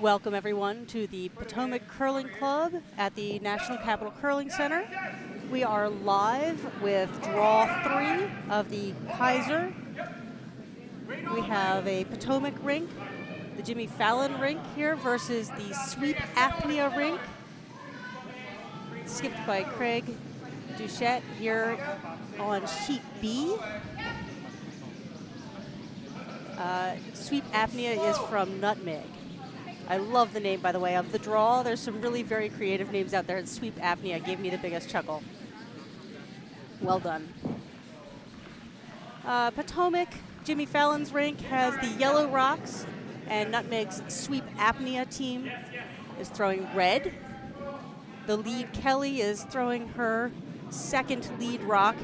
Welcome everyone to the Potomac Curling Club at the National Capital Curling Center. We are live with Draw 3 of the Kayser. We have a Potomac rink, the Jimmy Fallon rink here versus the Sweep Apnea rink, skipped by Craig Duchette here on sheet B. Sweep Apnea is from Nutmeg. I love the name, by the way, of the draw. There's some really very creative names out there, and Sweep Apnea gave me the biggest chuckle. Well done. Potomac, Jimmy Fallon's rink, has the yellow rocks, and Nutmeg's Sweep Apnea team is throwing red. The lead, Kelly, is throwing her second lead rock.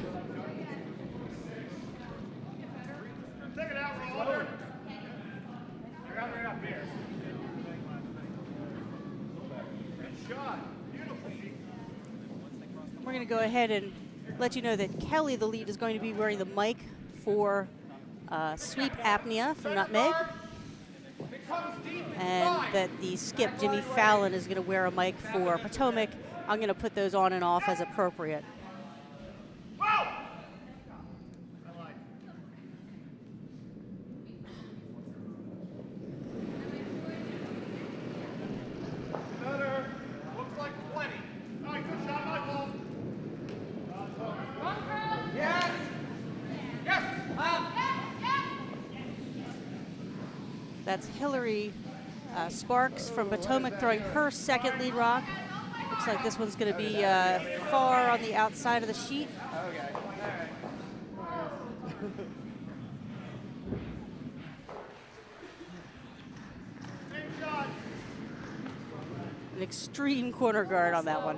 We're going to go ahead and let you know that Kelly, the lead, is going to be wearing the mic for Sweep Apnea from Nutmeg. And that the skip, Jimmy Fallon, is going to wear a mic for Potomac. I'm going to put those on and off as appropriate. That's Hillary Sparks from Potomac throwing her second lead rock. Looks like this one's going to be far on the outside of the sheet. Okay. An extreme corner guard on that one.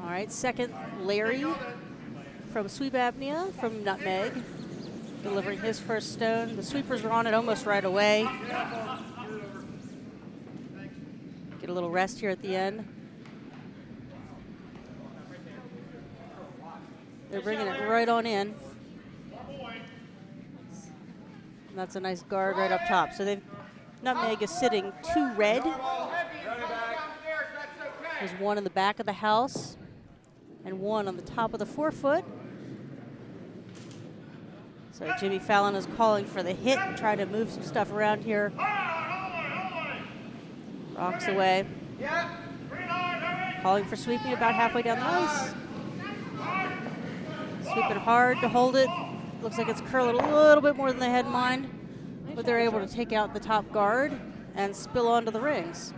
All right, second, Larry from Sweep Apnea from Nutmeg, delivering his first stone. The sweepers are on it almost right away. Get a little rest here at the end. They're bringing it right on in. And that's a nice guard right up top. So Nutmeg is sitting 2 red. There's one in the back of the house and one on the top of the forefoot. So Jimmy Fallon is calling for the hit and trying to move some stuff around here. Rocks away. Calling for sweeping about halfway down the ice. Sweeping hard to hold it. Looks like it's curling a little bit more than they had in mind, but they're able to take out the top guard and spill onto the rings.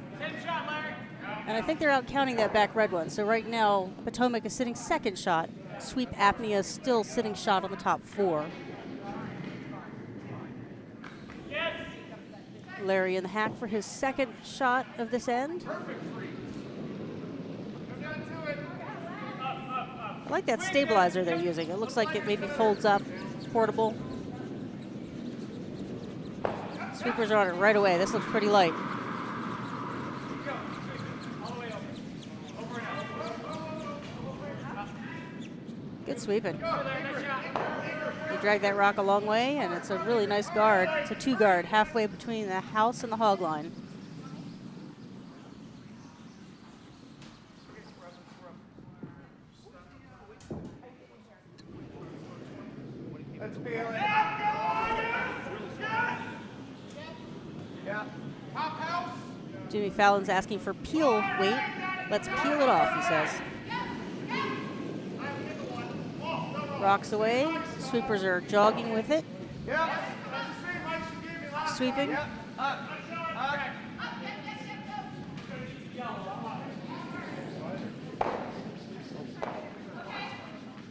And I think they're out counting that back red one. So right now, Potomac is sitting second shot. Sweep Apnea is still sitting shot on the top 4. Yes. Larry in the hack for his second shot of this end. I like that stabilizer they're using. It looks like it maybe folds up, portable. Sweepers are on it right away. This looks pretty light. Good sweeping. They drag that rock a long way, and it's a really nice guard. It's a 2 guard, halfway between the house and the hog line. Let's feel it. Yeah. Top house. Jimmy Fallon's asking for peel weight. Let's peel it off, he says. Rocks away. Sweepers are jogging with it. Sweeping.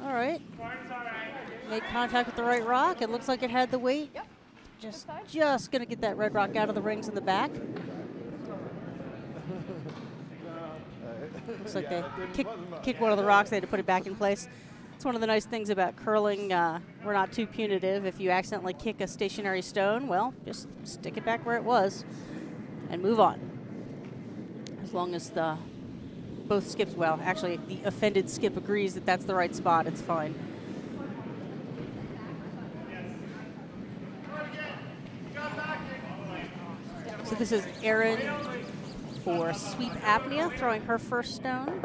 All right. Made contact with the right rock. It looks like it had the weight. Just going to get that red rock out of the rings in the back. Looks like they kicked one of the rocks. They had to put it back in place. It's one of the nice things about curling. We're not too punitive. If you accidentally kick a stationary stone, well, just stick it back where it was and move on. As long as both skips, well, actually, the offended skip agrees that that's the right spot, it's fine. So this is Erin for sweep apnea, throwing her first stone.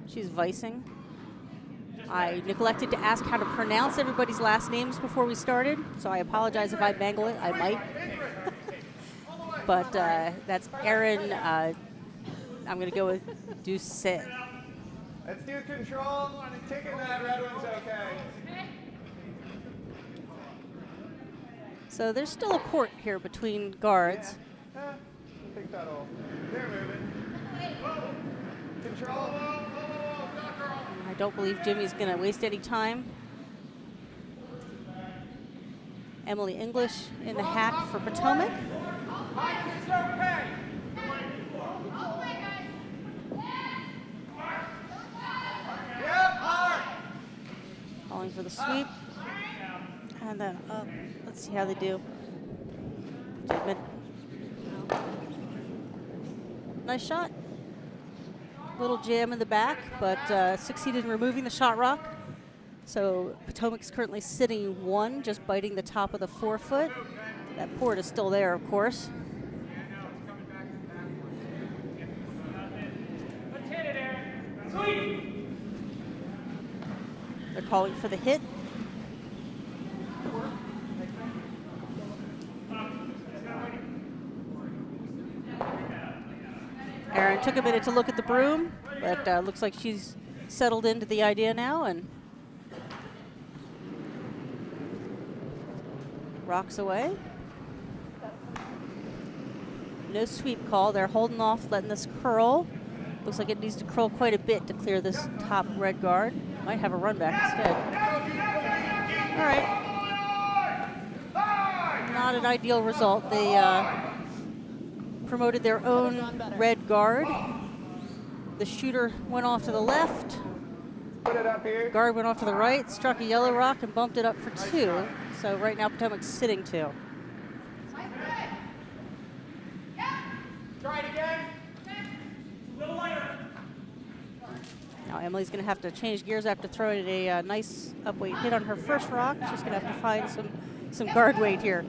She's vicing. I neglected to ask how to pronounce everybody's last names before we started, so I apologize if I mangle it. I might. But that's Erin. I'm going to go with Doucet. Let's do control. Taking that red one's okay. So there's still a port here between guards. Yeah. Take that all. They're moving. Control. I don't believe Jimmy's going to waste any time. Emily English in the hack for Potomac. Calling for the sweep. And then up. Let's see how they do. Nice shot. Little jam in the back, but succeeded in removing the shot rock. So Potomac's currently sitting 1, just biting the top of the forefoot. That port is still there, of course. Let's hit it, Aaron. Sweep. They're calling for the hit. Erin took a minute to look at the broom, but looks like she's settled into the idea now and rocks away. No sweep call. They're holding off, letting this curl. Looks like it needs to curl quite a bit to clear this top red guard. Might have a run back instead. All right. Not an ideal result. They promoted their own red guard. The shooter went off to the left. Put it up here. Guard went off to the right, struck a yellow rock, and bumped it up for 2. So right now Potomac's sitting 2. Try it again. Now Emily's going to have to change gears after throwing a nice upweight hit on her first rock. She's going to have to find some guard weight here.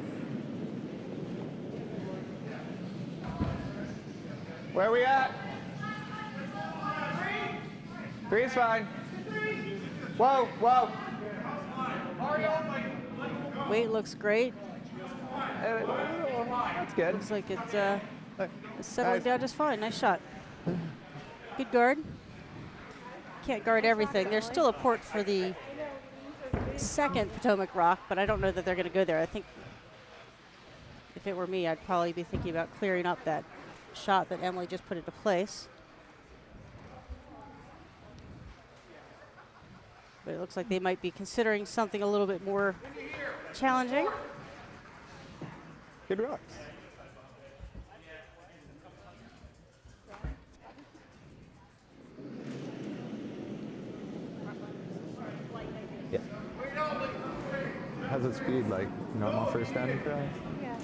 Where are we at? 3 is fine. Whoa, whoa. Weight looks great. That's good. Looks like it's settling down just fine. Nice shot. Good guard. Can't guard everything. There's still a port for the second Potomac rock, but I don't know that they're going to go there. I think if it were me, I'd probably be thinking about clearing up that shot that Emily just put into place. But it looks like they might be considering something a little bit more challenging. Good rocks. Yeah. How's it speed? Like normal first down throw? Yeah.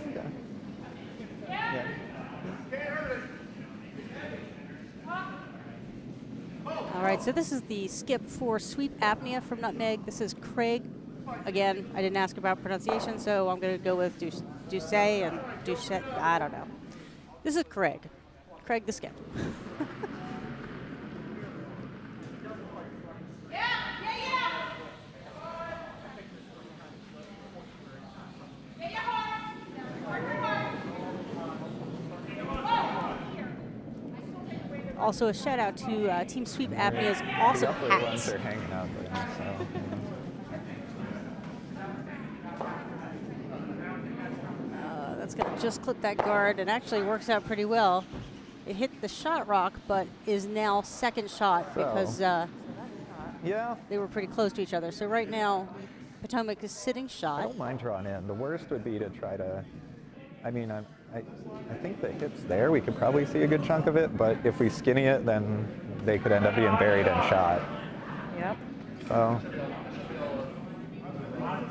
Yeah. All right, so this is the skip for sweep apnea from Nutmeg. This is Craig. Again, I didn't ask about pronunciation, so I'm going to go with Doucet and Doucet. I don't know. This is Craig. Craig the skip. Also, a shout out to Team Sweep Apnea's awesome hats. Are hanging out there, so. That's going to just clip that guard, and actually works out pretty well. It hit the shot rock, but is now second shot because Yeah. they were pretty close to each other. So right now, Potomac is sitting I shot. don't mind drawing in. The worst would be to try to, I mean, I think the hit's there. We could probably see a good chunk of it, but if we skinny it, then they could end up being buried in shot. Yep. So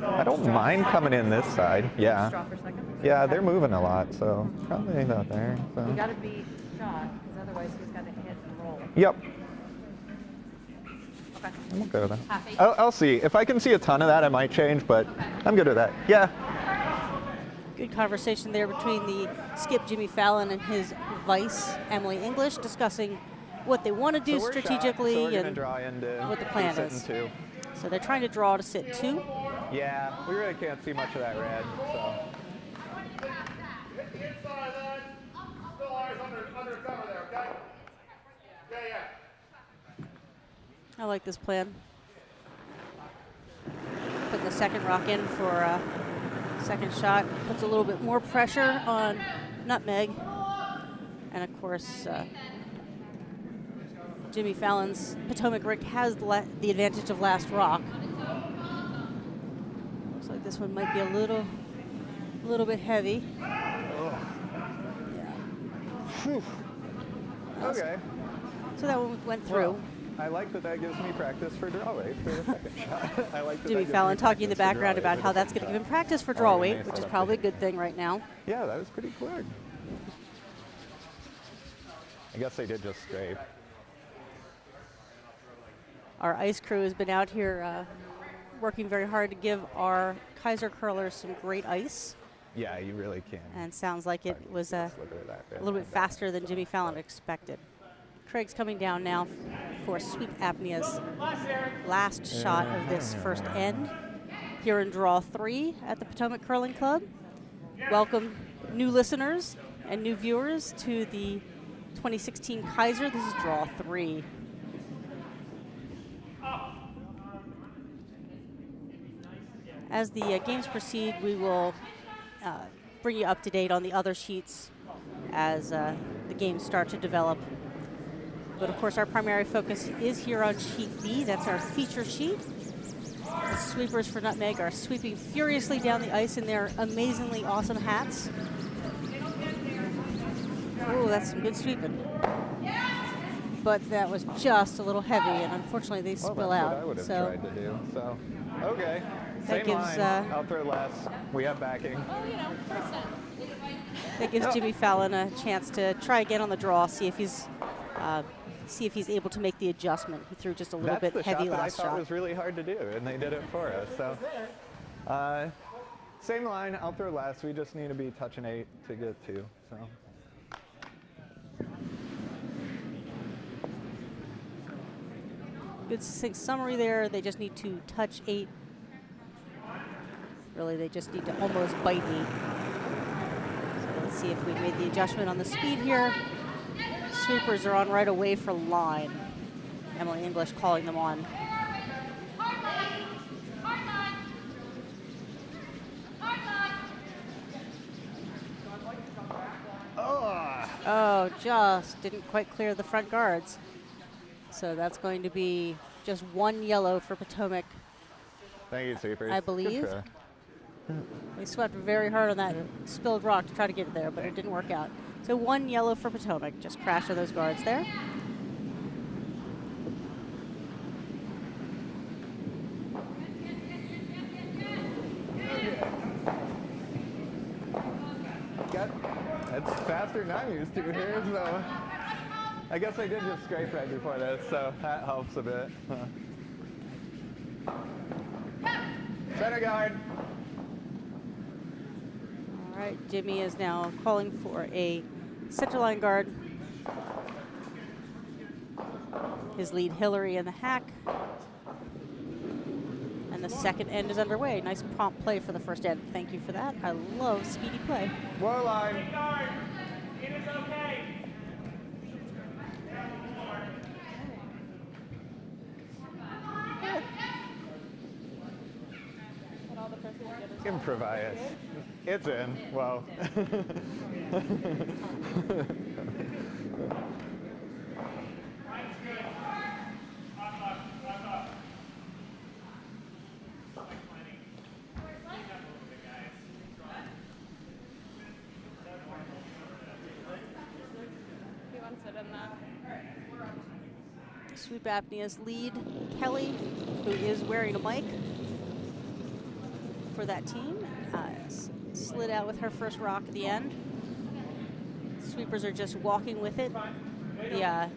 I don't mind coming in this side. Yeah. Draw for a second? Yeah, they're moving a lot, so probably not there. You So got to be shot, because otherwise he's got to hit and roll. Yep. Okay. I'm okay with that. Half 8? I'll see. If I can see a ton of that, I might change, but I'm good with that. Yeah. Good conversation there between the skip Jimmy Fallon and his vice Emily English, discussing what they want to do So we're strategically shot, so we're gonna and draw into what the plan sitting is. 2. So they're trying to draw to sit 2. Yeah, we really can't see much of that red, so. Still eyes under cover there, okay? Yeah. I like this plan. Putting the second rock in for a second shot. Puts a little bit more pressure on Nutmeg. And of course, Jimmy Fallon's Potomac Rick has the advantage of last rock. Looks like this one might be a little bit heavy. Oh. Yeah. Okay. So that one went through. Well, I like that gives me practice for draw weight for the second shot. I like that. Jimmy Fallon talking in the background about how that's going to give him practice for draw weight, nice which is setup probably a there. good thing right now. Yeah, that was pretty quick. I guess they did just scrape. Our ice crew has been out here working very hard to give our Kayser curlers some great ice. Yeah, you really can. And sounds like it was a little bit faster than Jimmy Fallon expected. Craig's coming down now for Sweep Apnea's last shot of this first end here in draw 3 at the Potomac Curling Club. Welcome new listeners and new viewers to the 2016 Kayser. This is draw 3. As the games proceed, we will bring you up to date on the other sheets as the games start to develop. But of course, our primary focus is here on sheet B. That's our feature sheet. The sweepers for Nutmeg are sweeping furiously down the ice in their amazingly awesome hats. Oh, that's some good sweeping. But that was just a little heavy, and unfortunately they spill out. What I would have so tried to do. So, okay. that Same gives line. I'll throw less. We have backing. that gives Jimmy Fallon a chance to try again on the draw, see if he's able to make the adjustment. He threw just a little bit heavy last That I thought shot. was really hard to do, and they did it for us. So, same line. I'll throw less. We just need to be touching 8 to get 2. So. Good succinct summary there. They just need to touch 8. Really, they just need to almost bite 8. So let's see if we made the adjustment on the speed here. Sweepers are on right away for line. Emily English calling them on. Oh, just didn't quite clear the front guards. So that's going to be just 1 yellow for Potomac. Thank you, sweepers. I believe. They swept very hard on that spilled rock to try to get it there, but it didn't work out. So 1 yellow for Potomac. Just crashed on those guards there. It's faster than I'm used to here, so I guess I did just scrape right before this, so that helps a bit. Center guard. All right, Jimmy is now calling for a center line guard. His lead, Hillary, in the hack. And the second end is underway. Nice prompt play for the first end. Thank you for that. I love speedy play. Low line. It is okay. Improvise. It's in. Well. Sweep Apnea's lead, Kelly, who is wearing a mic for that team, slid out with her first rock at the end. Sweepers are just walking with it. The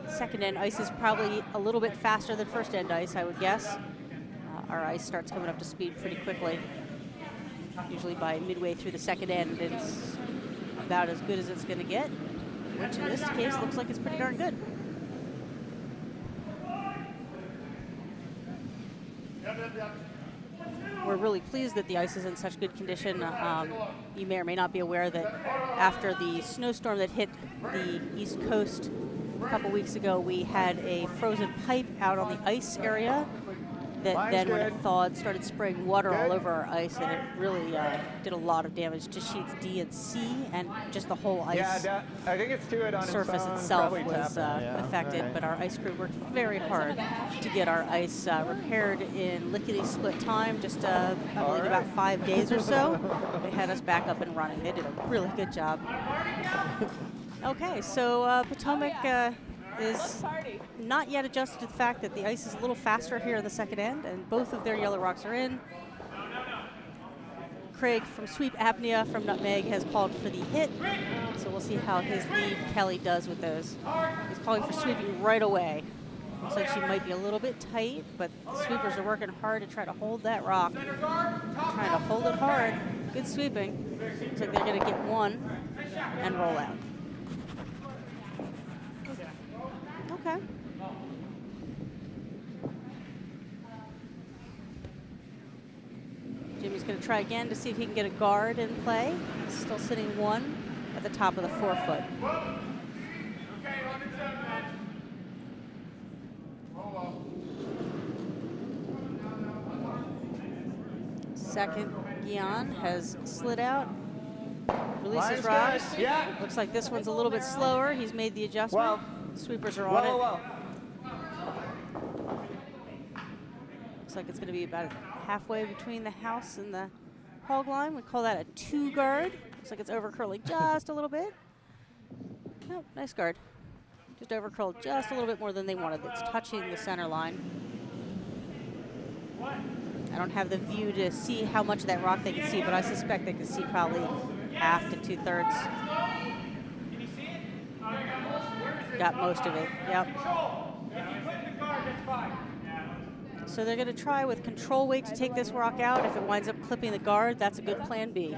second end ice is probably a little bit faster than first end ice, I would guess. Our ice starts coming up to speed pretty quickly. Usually by midway through the second end, it's about as good as it's going to get, which in this case looks like it's pretty darn good. We're really pleased that the ice is in such good condition. You may or may not be aware that after the snowstorm that hit the East Coast a couple weeks ago, we had a frozen pipe out on the ice area that then, when it thawed, started spraying water all over our ice, and it really did a lot of damage to sheets D and C, and just the whole ice I think it's to it on surface its own, itself probably was affected. But our ice crew worked very hard to get our ice repaired in lickety-split time, just I believe about 5 days or so. They had us back up and running. They did a really good job. Okay, so Potomac is not yet adjusted to the fact that the ice is a little faster here in the second end, and both of their yellow rocks are in. Craig from Sweep Apnea from Nutmeg has called for the hit, so we'll see how his lead Kelly does with those. He's calling for sweeping right away. Looks like she might be a little bit tight, but the sweepers are working hard to try to hold that rock. Trying to hold it hard. Good sweeping. Looks like they're going to get one and roll out. Okay. Jimmy's going to try again to see if he can get a guard in play. He's still sitting one at the top of the 4 foot. Second Guion has slid out. Releases rocks. Yeah. Looks like this one's a little bit slower. He's made the adjustment. Sweepers are on it. Looks like it's going to be about halfway between the house and the hog line. We call that a 2 guard. Looks like it's over curling just a little bit. Oh, nice guard. Just over curled just a little bit more than they wanted. It's touching the center line. I don't have the view to see how much of that rock they can see, but I suspect they can see probably half to 2/3. Got most of it, yep. So they're going to try with control weight to take this rock out. If it winds up clipping the guard, that's a good plan B.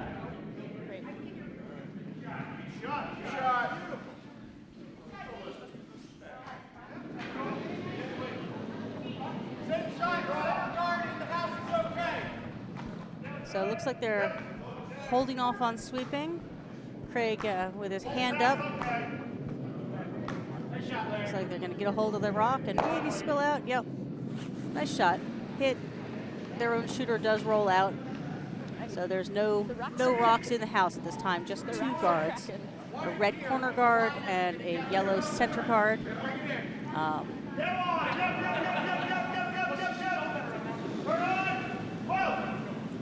So it looks like they're holding off on sweeping. Craig with his hand up. Looks like they're going to get a hold of the rock and maybe spill out. Yep. Nice shot. Hit. Their own shooter does roll out. So there's no rocks in the house at this time, just 2 guards. A red corner guard and a yellow center guard.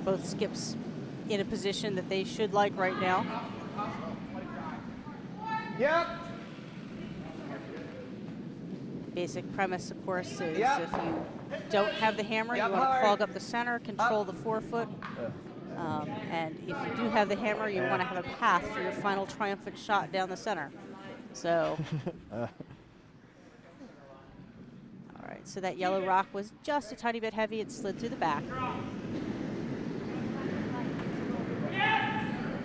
Both skips in a position that they should like right now. Yep. Basic Premise, of course, is if you don't have the hammer, you want to clog up the center, control the 4 foot. And if you do have the hammer, you want to have a path for your final triumphant shot down the center. So, all right, so that yellow rock was just a tiny bit heavy. It slid through the back.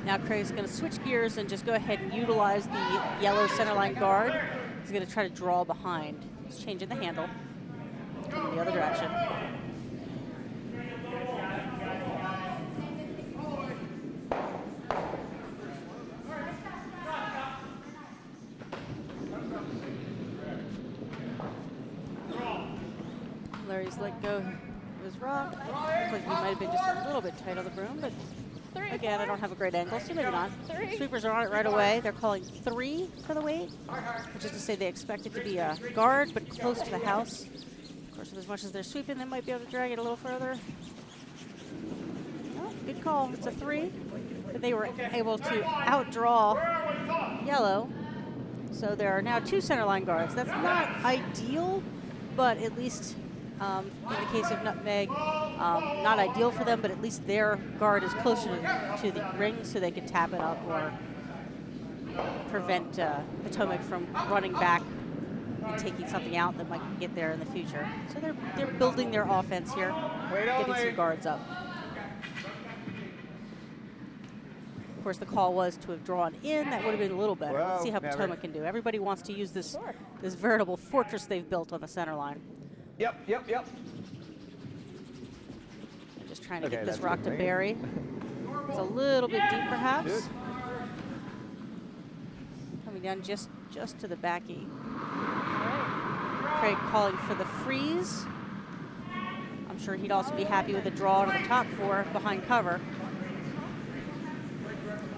Now Craig's going to switch gears and just go ahead and utilize the yellow centerline guard. He's going to try to draw behind. He's changing the handle in the other direction. Larry's let go of his rock. Looks like he might have been just a little bit tight on the broom, but again, I don't have a great angle, so maybe not. Sweepers are on it right away. They're calling 3 for the weight, which is to say they expect it to be a guard, but close to the house. Of course, as much as they're sweeping, they might be able to drag it a little further. Oh, good call. It's a 3. But they were able to outdraw yellow. So there are now 2 centerline guards. That's not ideal, but at least in the case of Nutmeg, not ideal for them, but at least their guard is closer to the ring so they can tap it up or prevent Potomac from running back and taking something out that might get there in the future. So they're building their offense here, getting some guards up. Of course, the call was to have drawn in. That would have been a little better. Let's see how Potomac can do. Everybody wants to use this veritable fortress they've built on the center line. Yep. They're just trying to get this rock to bury. It's a little bit deep, perhaps. Good. Coming down just to the backy. Craig calling for the freeze. I'm sure he'd also be happy with a draw to the top four behind cover.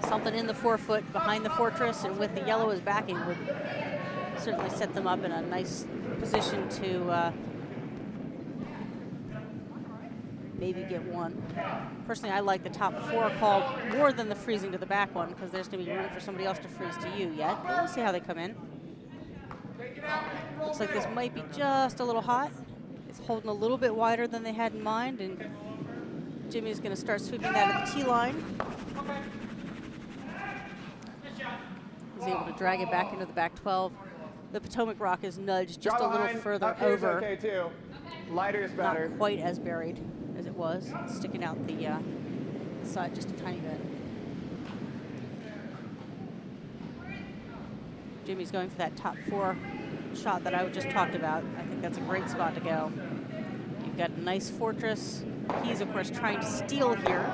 Something in the 4-foot behind the fortress and with the yellow as backing would certainly set them up in a nice position to maybe get one. Personally, I like the top four call more than the freezing to the back one because there's going to be room for somebody else to freeze to you yet. But we'll see how they come in. Looks like this might be just a little hot. It's holding a little bit wider than they had in mind, and Jimmy's going to start sweeping that at the tee line. He's able to drag it back into the back 12. The Potomac rock is nudged just a little further over. Okay too. Lighter is better. Not quite as buried as it was, sticking out the side just a tiny bit. Jimmy's going for that top four shot that I just talked about. I think that's a great spot to go. You've got a nice fortress. He's, of course, trying to steal here.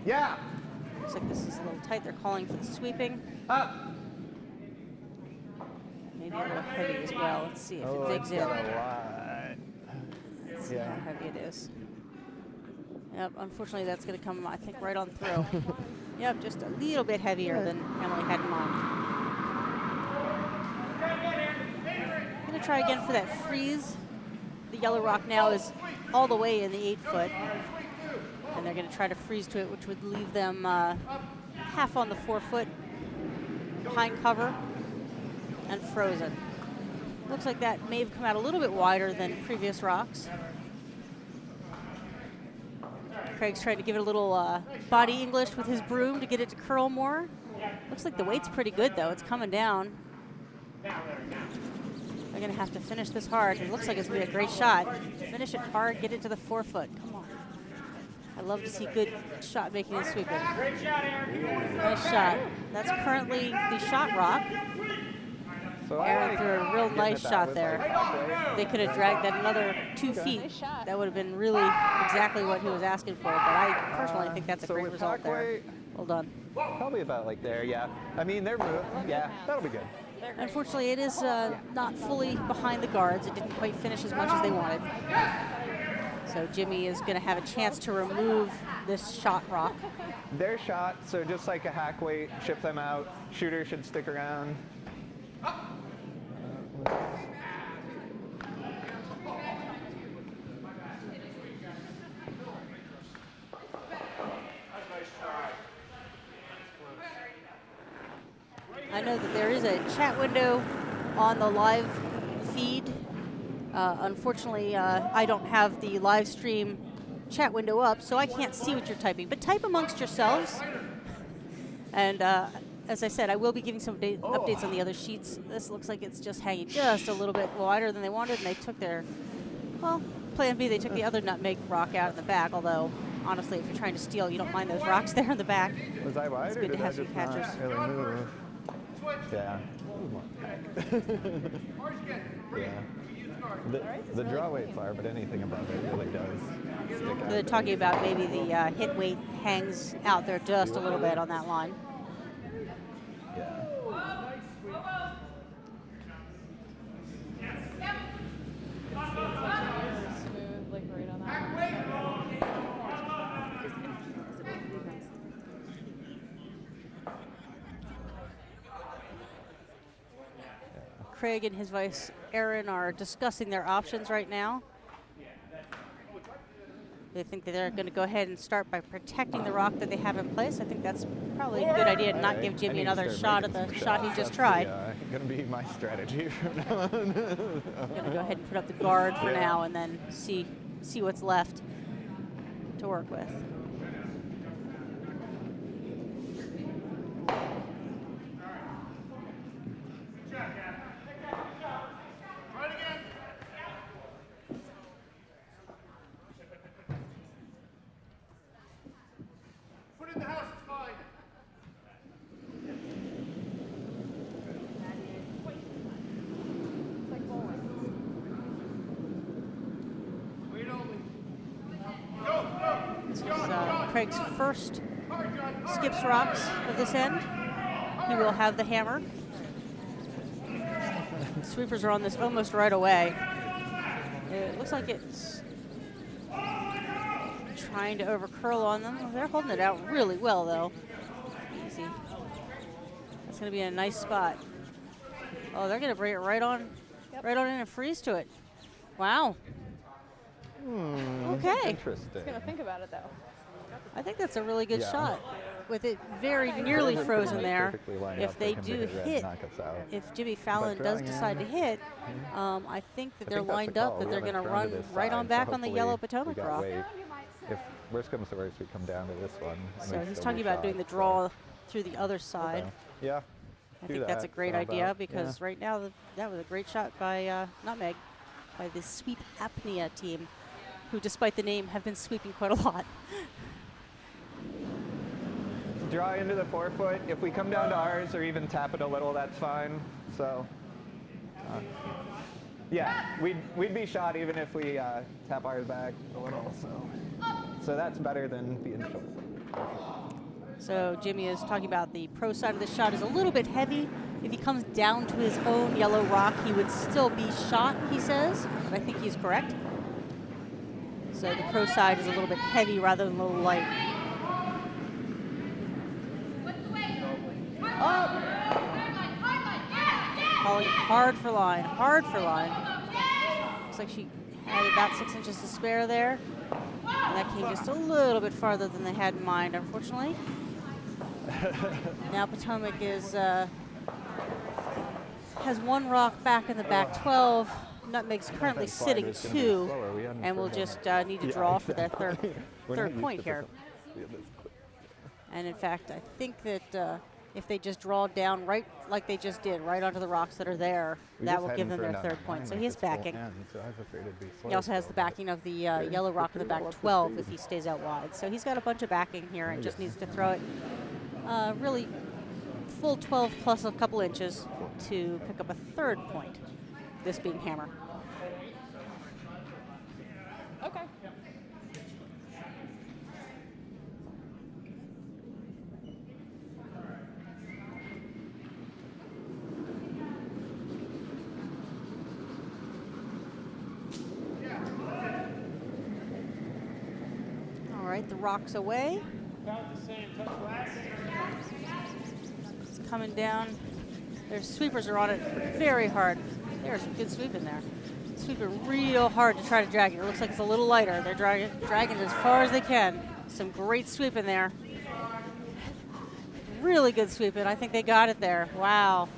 Yeah. Looks like this is a little tight. They're calling for the sweeping. Up. Maybe a little heavy as well. Let's see if it digs in. Let's see how heavy it is. Yep, unfortunately that's going to come, I think, right on through. Yep, just a little bit heavier than Emily had in mind. Going to try again for that freeze. The yellow rock now is all the way in the 8-foot. And they're going to try to freeze to it, which would leave them half on the 4-foot behind cover and frozen. Looks like that may have come out a little bit wider than previous rocks. Craig's trying to give it a little body English with his broom to get it to curl more. Looks like the weight's pretty good, though. It's coming down. They're going to have to finish this hard. It looks like it's going to be a great shot. Finish it hard, get it to the 4-foot. Come on. I love to see good shot making and sweeping. Great shot, Aaron. Nice shot. That's currently the shot rock. So Aaron threw a real nice shot there. They could have dragged that another 2 feet. Nice shot. That would have been really exactly what he was asking for, but I personally think that's a great result there. Well done. Probably about like there, yeah. I mean, they're moving. Yeah, that'll be good. Unfortunately, it is not fully behind the guards. It didn't quite finish as much as they wanted. So Jimmy is going to have a chance to remove this shot rock. Their shot, so just like a hack weight, ship them out. Shooter should stick around. I know that there is a chat window on the live feed. Unfortunately, I don't have the live stream chat window up, so I can't see what you're typing. But type amongst yourselves. And as I said, I will be giving some updates on the other sheets. This looks like it's just hanging just a little bit wider than they wanted, and they took their, well, plan B, they took the other nutmeg rock out in the back, although, honestly, if you're trying to steal, you don't mind those rocks there in the back. Was I wide, It's or good to did I have some just not catchers. really move? Yeah. Yeah. The draw weight's are, but anything above it really does stick out. They're talking about maybe the hit weight hangs out there just a little bit on that line. Yeah. Smooth, like right on that one. Craig and his vice Aaron are discussing their options right now. They think that they're going to go ahead and start by protecting the rock that they have in place. I think that's probably a good idea to not give Jimmy another shot at the shot he just tried. Going to be my strategy from now on. Going to go ahead and put up the guard for now and then see what's left to work with. Craig's first skips rocks of this end. He will have the hammer. Sweepers are on this almost right away. It looks like it's trying to overcurl on them. They're holding it out really well, though. Easy. That's going to be a nice spot. Oh, they're going to bring it right on in and freeze to it. Wow. Okay. Interesting. He's gonna think about it though. I think that's a really good Yeah. shot. With it very nearly Doesn't frozen like there, perfectly line if up for they him to do hit red and hit, knock us out. if Jimmy Fallon does drawing decide to in- hit, I think that I they're think that's the lined up, call. that We they're going to haven't thrown run to this right on side, back so on the hopefully yellow we Potomac got rock. weight. If worst comes to worst, we come down to this one. and So we he's still talking do about doing the shots, so- draw through the other side. Okay. Yeah. I do think that's a that. great How idea about- because yeah. right now that was a great shot by Nutmeg, by the Sweep Apnea team, who despite the name have been sweeping quite a lot. Draw into the 4-foot. If we come down to ours or even tap it a little, that's fine. So, yeah, we'd be shot even if we tap ours back a little. So that's better than being short. So Jimmy is talking about the pro side of the shot is a little bit heavy. If he comes down to his own yellow rock, he would still be shot, he says. But I think he's correct. So the pro side is a little bit heavy rather than a little light. Calling hard for line, hard for line. Looks like she had about 6 inches to spare there. And that came just a little bit farther than they had in mind, unfortunately. Now Potomac is has one rock back in the back 12. Nutmeg's currently sitting It's gonna be 2, slower. We hadn't and will heard just that. need to Yeah, draw for their exactly. We're not third used point to here. this. Yeah, this quick. And in fact, I think that if they just draw down right like they just did, right onto the rocks that are there, We that just will hadn't give them their turned on third the point. line So like he has this full backing. end, so I was afraid it'd be He slow also has still, the but- backing of the yellow rock in the back 12 if he stays out wide. So he's got a bunch of backing here and just needs to throw it really full 12 plus a couple inches to pick up a third point, this being hammer. Okay. All right, the rock's away. About the same, touch glass. It's coming down. Their sweepers are on it very hard. There's some good sweeping there. Sweeping real hard to try to drag it. It looks like it's a little lighter. They're dragging it as far as they can. Some great sweeping there. Really good sweeping. I think they got it there. Wow.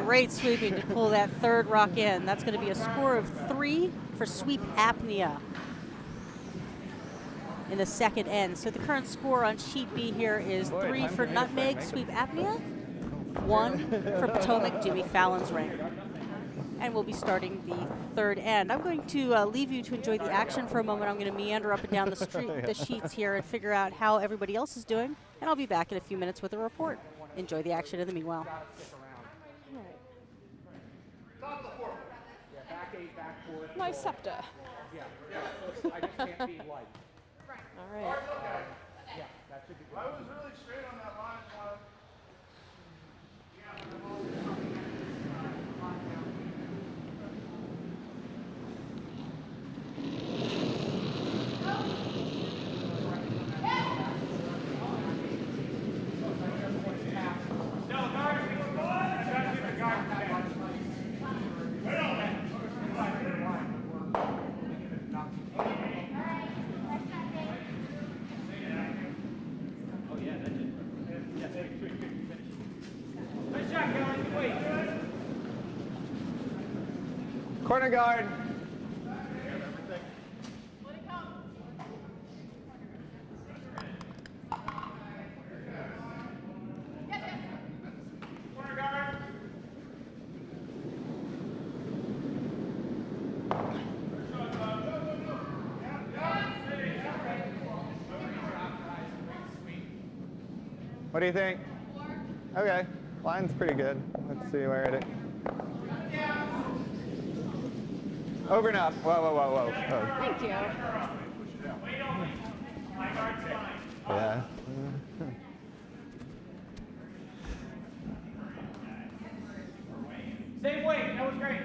Great sweeping to pull that third rock in. That's going to be a score of 3 for Sweep Apnea in the second end. So the current score on sheet B here is 3 for Nutmeg, Sweep Apnea, 1 for Potomac, Jimmy Fallon's ring. And we'll be starting the third end. I'm going to leave you to enjoy the action for a moment. I'm going to meander up and down the sheets here and figure out how everybody else is doing. And I'll be back in a few minutes with a report. Enjoy the action in the meanwhile. My scepter. All right. I was really straight on that line. Corner guard. What do you think? Okay, line's pretty good. Let's see where it is. Over and up. Whoa, whoa, whoa, whoa. Oh. Thank you. Yeah. Same weight, that was great.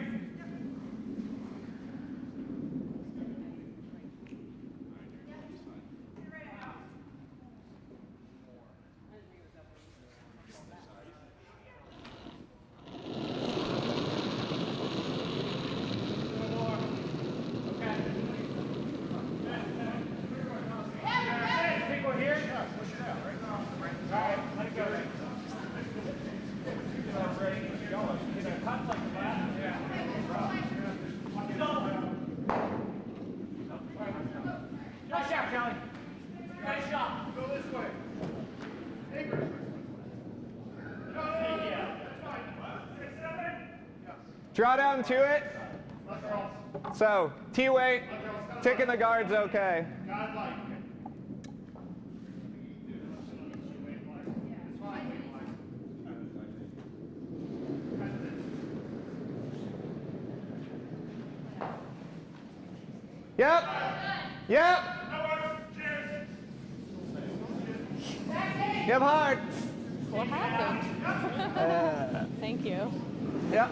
Draw down to it. So, T-weight, ticking the guard's okay. Yep. Yep. Yep, hard. What happened? Thank you. Yep.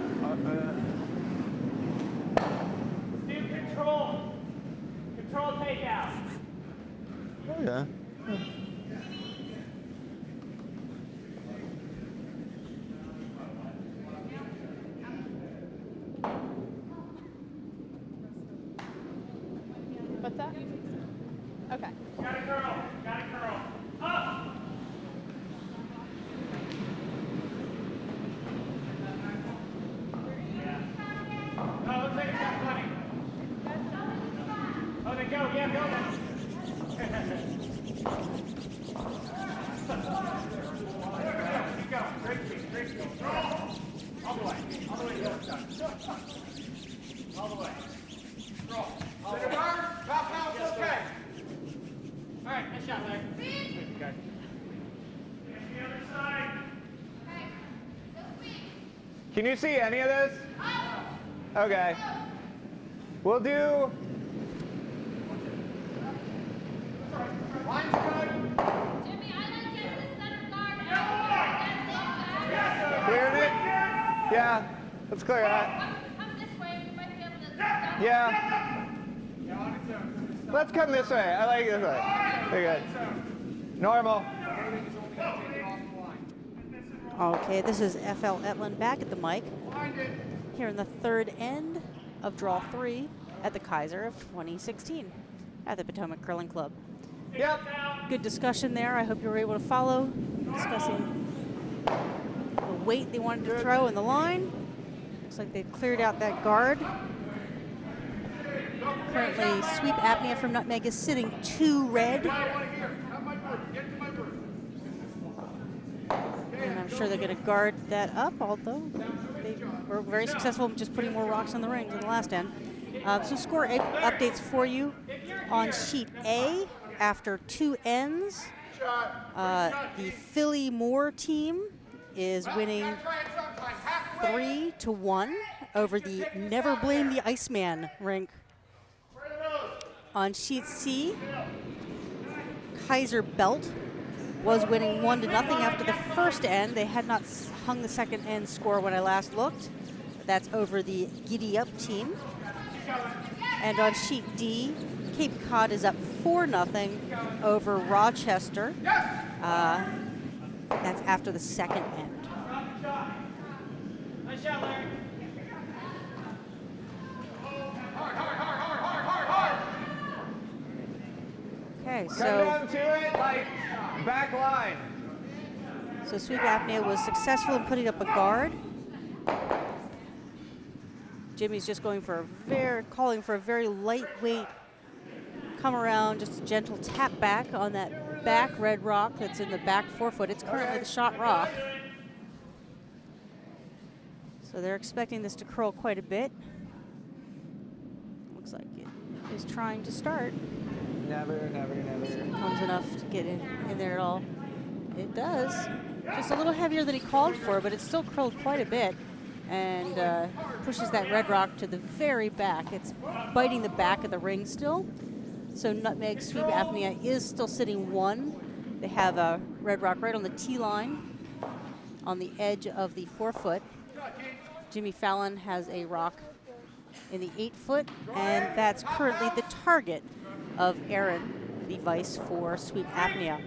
Steve, control. Control takeout. Oh, yeah. What's that? Okay. Got it, curl. Got it, curl. Up. Oh, looks like it's got plenty. Oh, they go. Yeah, go now. Keep going. Great speed. Great speed. All the way. All the way to the other side. All the way. Roll. All the way. Okay. All right, nice shot, Larry. Okay. The other side. Can you see any of this? Okay. We'll do. Line's good. Jimmy, I like getting the center guard out. Cleared it? Yeah. Let's clear that. Come this way, we might be able to. Yeah. Let's come this way. I like this way. Very good. Normal. Okay, this is FL Etland back at the mic here in the third end of draw 3 at the Kayser of 2016 at the Potomac Curling Club. Yep. Good discussion there. I hope you were able to follow, discussing the weight they wanted to throw in the line. Looks like they've cleared out that guard. Currently, Sweep Apnea from Nutmeg is sitting 2 red. And I'm sure they're going to guard that up, although they were very successful in just putting more rocks in the rings in the last end. Some score updates for you on sheet A. After 2 ends, the Philly Moore team is winning 3-1 over the Never Blame the Iceman rink. On sheet C, Kayser Belt was winning 1-0 after the first end. They had not hung the second end score when I last looked. That's over the Giddy Up team. And on sheet D, Cape Cod is up 4-0 over Rochester. That's after the second end. Nice shot, Larry. Okay, Come so down to it, like back line. Sweep Apnea was successful in putting up a guard. Jimmy's just going for calling for a very lightweight come around, just a gentle tap back on that back red rock that's in the back forefoot. It's currently the shot rock. So they're expecting this to curl quite a bit. Looks like it is trying to start. Never. Comes enough to get in there at all. It does. Just a little heavier than he called for, but it's still curled quite a bit and pushes that red rock to the very back. It's biting the back of the ring still. So Nutmeg Sweep Apnea is still sitting 1. They have a red rock right on the tee line on the edge of the 4-foot. Jimmy Fallon has a rock in the 8-foot, and that's currently the target of Aaron, the vice for Sweep Apnea.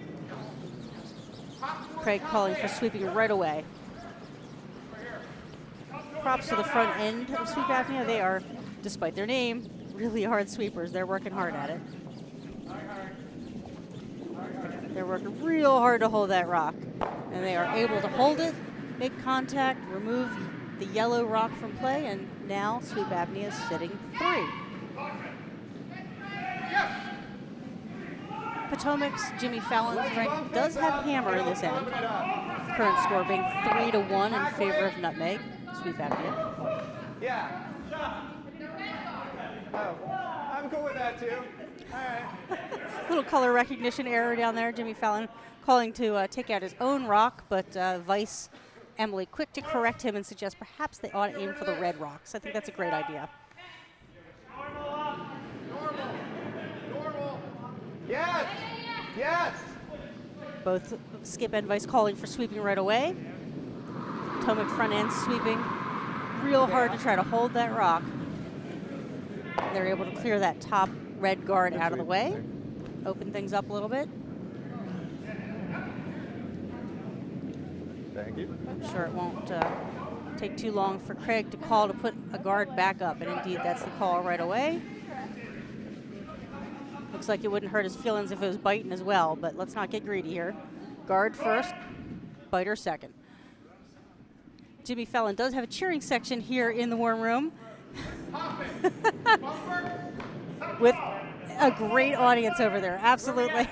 Craig calling for sweeping right away. Props to the front end of Sweep Apnea. They are, despite their name, really hard sweepers. They're working hard at it. They're working real hard to hold that rock. And they are able to hold it, make contact, remove the yellow rock from play, and now Sweep Apnea is sitting 3. Potomac's Jimmy Fallon's rank does have hammer in this end. Current score being 3-1 in favor of Nutmeg Sweep Apnea. Yeah. Oh, I'm cool with that too. All right. Little color recognition error down there. Jimmy Fallon calling to take out his own rock, but Vice Emily quick to correct him and suggest perhaps they ought to aim for the red rocks. I think that's a great idea. Normal. Yes. Yes. Both Skip and Vice calling for sweeping right away. Potomac front end sweeping real hard to try to hold that rock. They're able to clear that top red guard out of the way, open things up a little bit. Thank you. I'm sure it won't take too long for Craig to call to put a guard back up, and indeed that's the call right away. Looks like it wouldn't hurt his feelings if it was biting as well, but let's not get greedy here. Guard first, biter second. Jimmy Fallon does have a cheering section here in the warm room with a great audience over there, absolutely.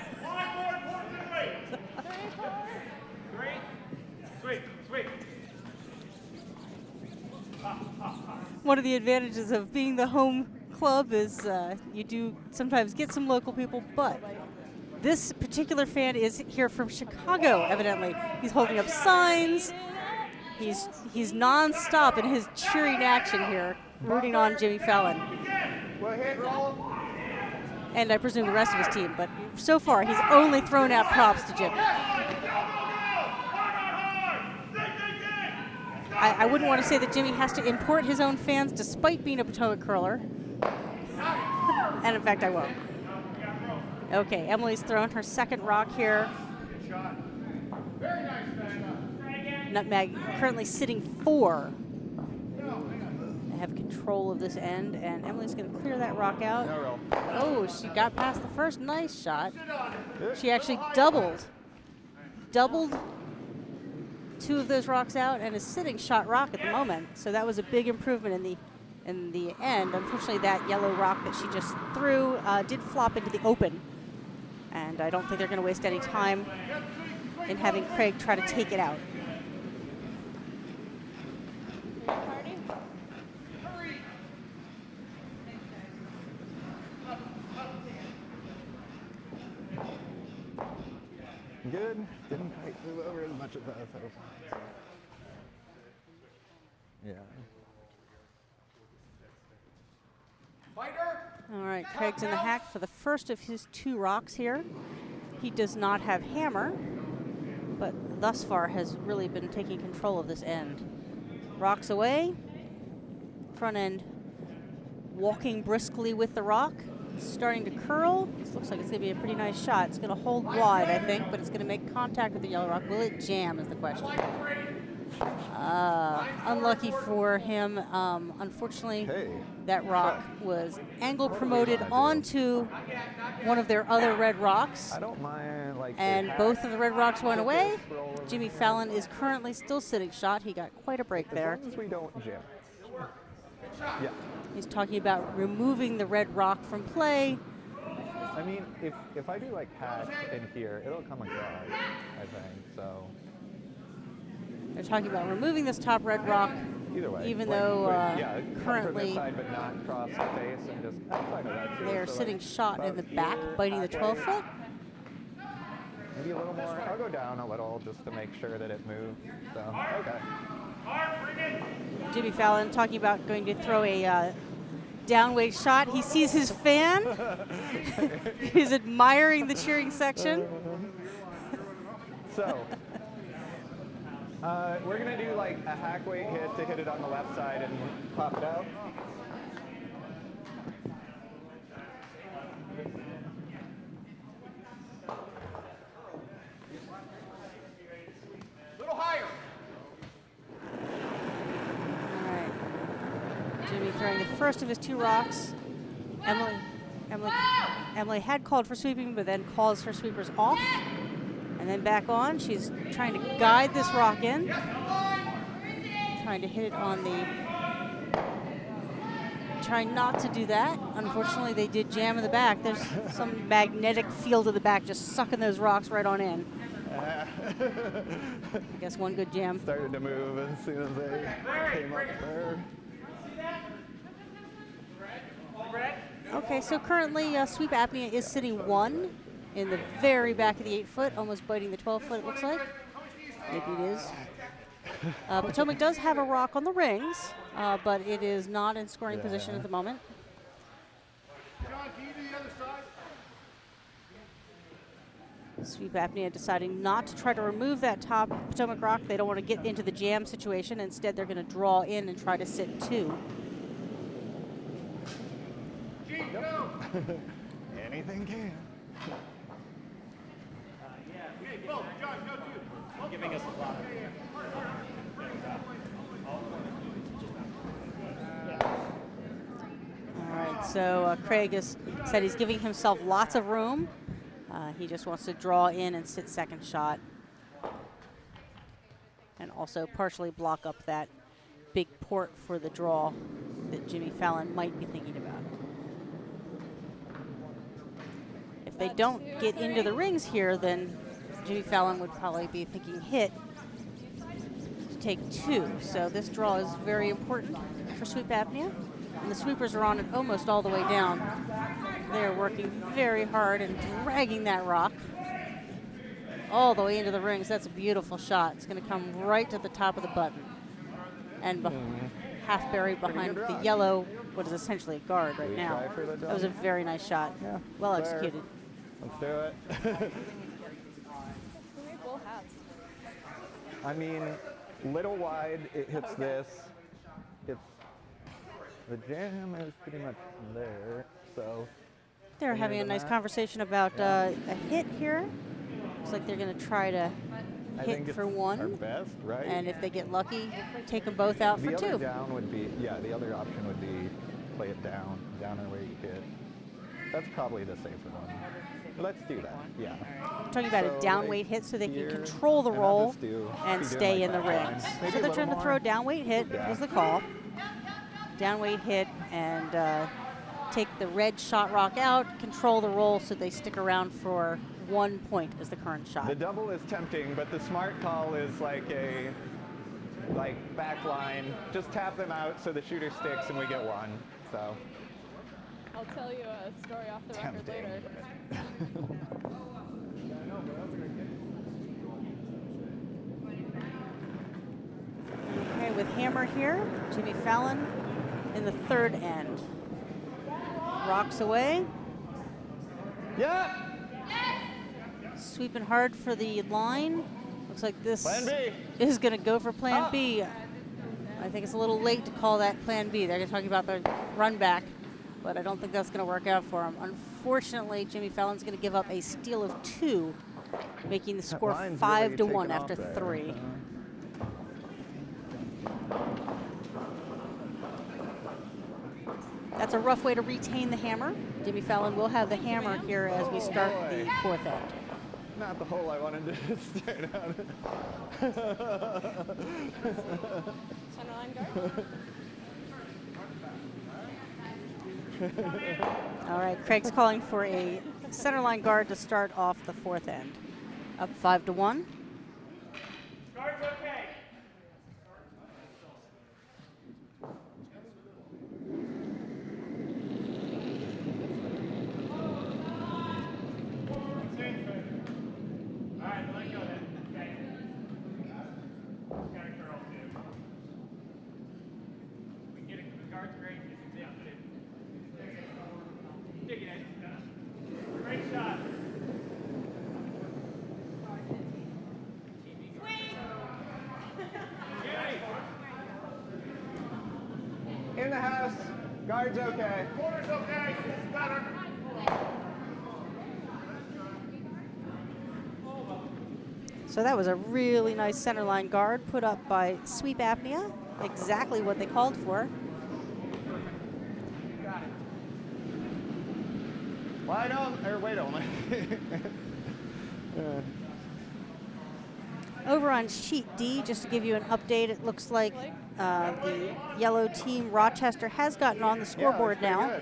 One of the advantages of being the home club is you do sometimes get some local people, but this particular fan is here from Chicago, evidently. He's holding up signs. He's non-stop in his cheering action here, rooting on Jimmy Fallon. And I presume the rest of his team, but so far he's only thrown out props to Jimmy. I wouldn't want to say that Jimmy has to import his own fans despite being a Potomac curler. And in fact, I won't. Okay, Emily's thrown her second rock here. Nutmeg currently sitting 4. They have control of this end, and Emily's going to clear that rock out. Oh, she got past the first nice shot. She actually doubled 2 of those rocks out and is sitting shot rock at the moment. So that was a big improvement in the end. Unfortunately, that yellow rock that she just threw did flop into the open. And I don't think they're going to waste any time in having Craig try to take it out. Good. Didn't quite move over as much as I was hoping. Yeah. All right, Craig's in the hack for the first of his 2 rocks here. He does not have hammer, but thus far has really been taking control of this end. Rocks away, front end walking briskly with the rock, starting to curl. This looks like it's going to be a pretty nice shot. It's going to hold wide, I think, but it's going to make contact with the yellow rock. Will it jam is the question. Unlucky for him. Unfortunately, that rock was angle promoted onto one of their other red rocks. I don't mind, like, and both of the red rocks went away. Jimmy Fallon is currently still sitting shot. He got quite a break there. As long as we don't jam. Yeah. He's talking about removing the red rock from play. I mean, if I do like hack in here, it'll come across, I think, so. They're talking about removing this top red rock. Either way. Even like, though yeah, currently this side, but not cross the face and just outside of that too. they are so sitting like shot in the back, here, biting the back 12-foot. Maybe a little more. I'll go down a little just to make sure that it moves. So, okay. Jimmy Fallon talking about going to throw a down weight shot. He sees his fan. He's admiring the cheering section. So, we're going to do like a hack weight hit to hit it on the left side and pop it out. Little higher. All right. Jimmy throwing the first of his 2 rocks. Emily had called for sweeping, but then calls her sweepers off. And then back on. She's trying to guide this rock in. Trying to hit it on the... Trying not to do that. Unfortunately, they did jam in the back. There's some magnetic field in the back just sucking those rocks right on in. I guess one good jam. Started to move as soon as they came up there. Okay, so currently Sweep Apnea is sitting 1 in the very back of the 8-foot, almost biting the 12-foot, it looks like. Maybe it is. Potomac does have a rock on the rings, but it is not in scoring position at the moment. John, can you do the other side? Sweep Apnea deciding not to try to remove that top Potomac rock. They don't want to get into the jam situation. Instead, they're going to draw in and try to sit 2. Anything can. Okay, Bo, John, go too. Giving us a lot of. All right, so Craig has said he's giving himself lots of room. He just wants to draw in and sit second shot. And also partially block up that big port for the draw that Jimmy Fallon might be thinking about. If they don't get into the rings here, then Jimmy Fallon would probably be thinking hit to take 2. So this draw is very important for Sweep Apnea. And the sweepers are on it almost all the way down. They're working very hard and dragging that rock all the way into the rings. That's a beautiful shot. It's going to come right to the top of the button. And half buried behind the yellow, what is essentially a guard right now. That was a very nice shot. Yeah, well there. executed. Let's do it. Who made both hats? I mean, little wide, it hits this. It's the jam is pretty much there, so. They're having a nice conversation about a hit here. Looks like they're going to try to hit for 1. Our best, right? And if they get lucky, take them both out for 2. The other down would be, the other option would be play it down and where you hit. That's probably the safer one. Let's do that, yeah. I'm talking about a down weight hit so they can control the roll and stay in the rings. So they're trying to throw a down weight hit, was the call. Down weight hit and take the red shot rock out, control the roll so they stick around for 1 point as the current shot. The double is tempting, but the smart call is like a back line. Just tap them out so the shooter sticks and we get 1, so. I'll tell you a story off the record later. Okay, with hammer here, Jimmy Fallon in the 3rd end. Rocks away. Yeah! Sweeping hard for the line. Looks like this Plan B. is going to go for plan B. I think it's a little late to call that plan B. They're talking about the run back, but I don't think that's going to work out for him. Unfortunately, Jimmy Fallon's going to give up a steal of 2, making the score 5-1 after 3. That's a rough way to retain the hammer. Jimmy Fallon will have the hammer here as we start the 4th end. Not the hole I wanted to start out. Centerline guard. All right, Craig's calling for a centerline guard to start off the 4th end. Up 5-1. Guard's okay. All right, let go then. Okay. Got a curl too. We can get it. The guard's great. Yeah, digging it. Great shot. In the house. Guard's okay. Corner's okay. It's better. So that was a really nice center line guard put up by Sweep Apnea. Exactly what they called for. Wide on, or wait on. Over on sheet D, just to give you an update, it looks like the yellow team, Rochester, has gotten on the scoreboard now.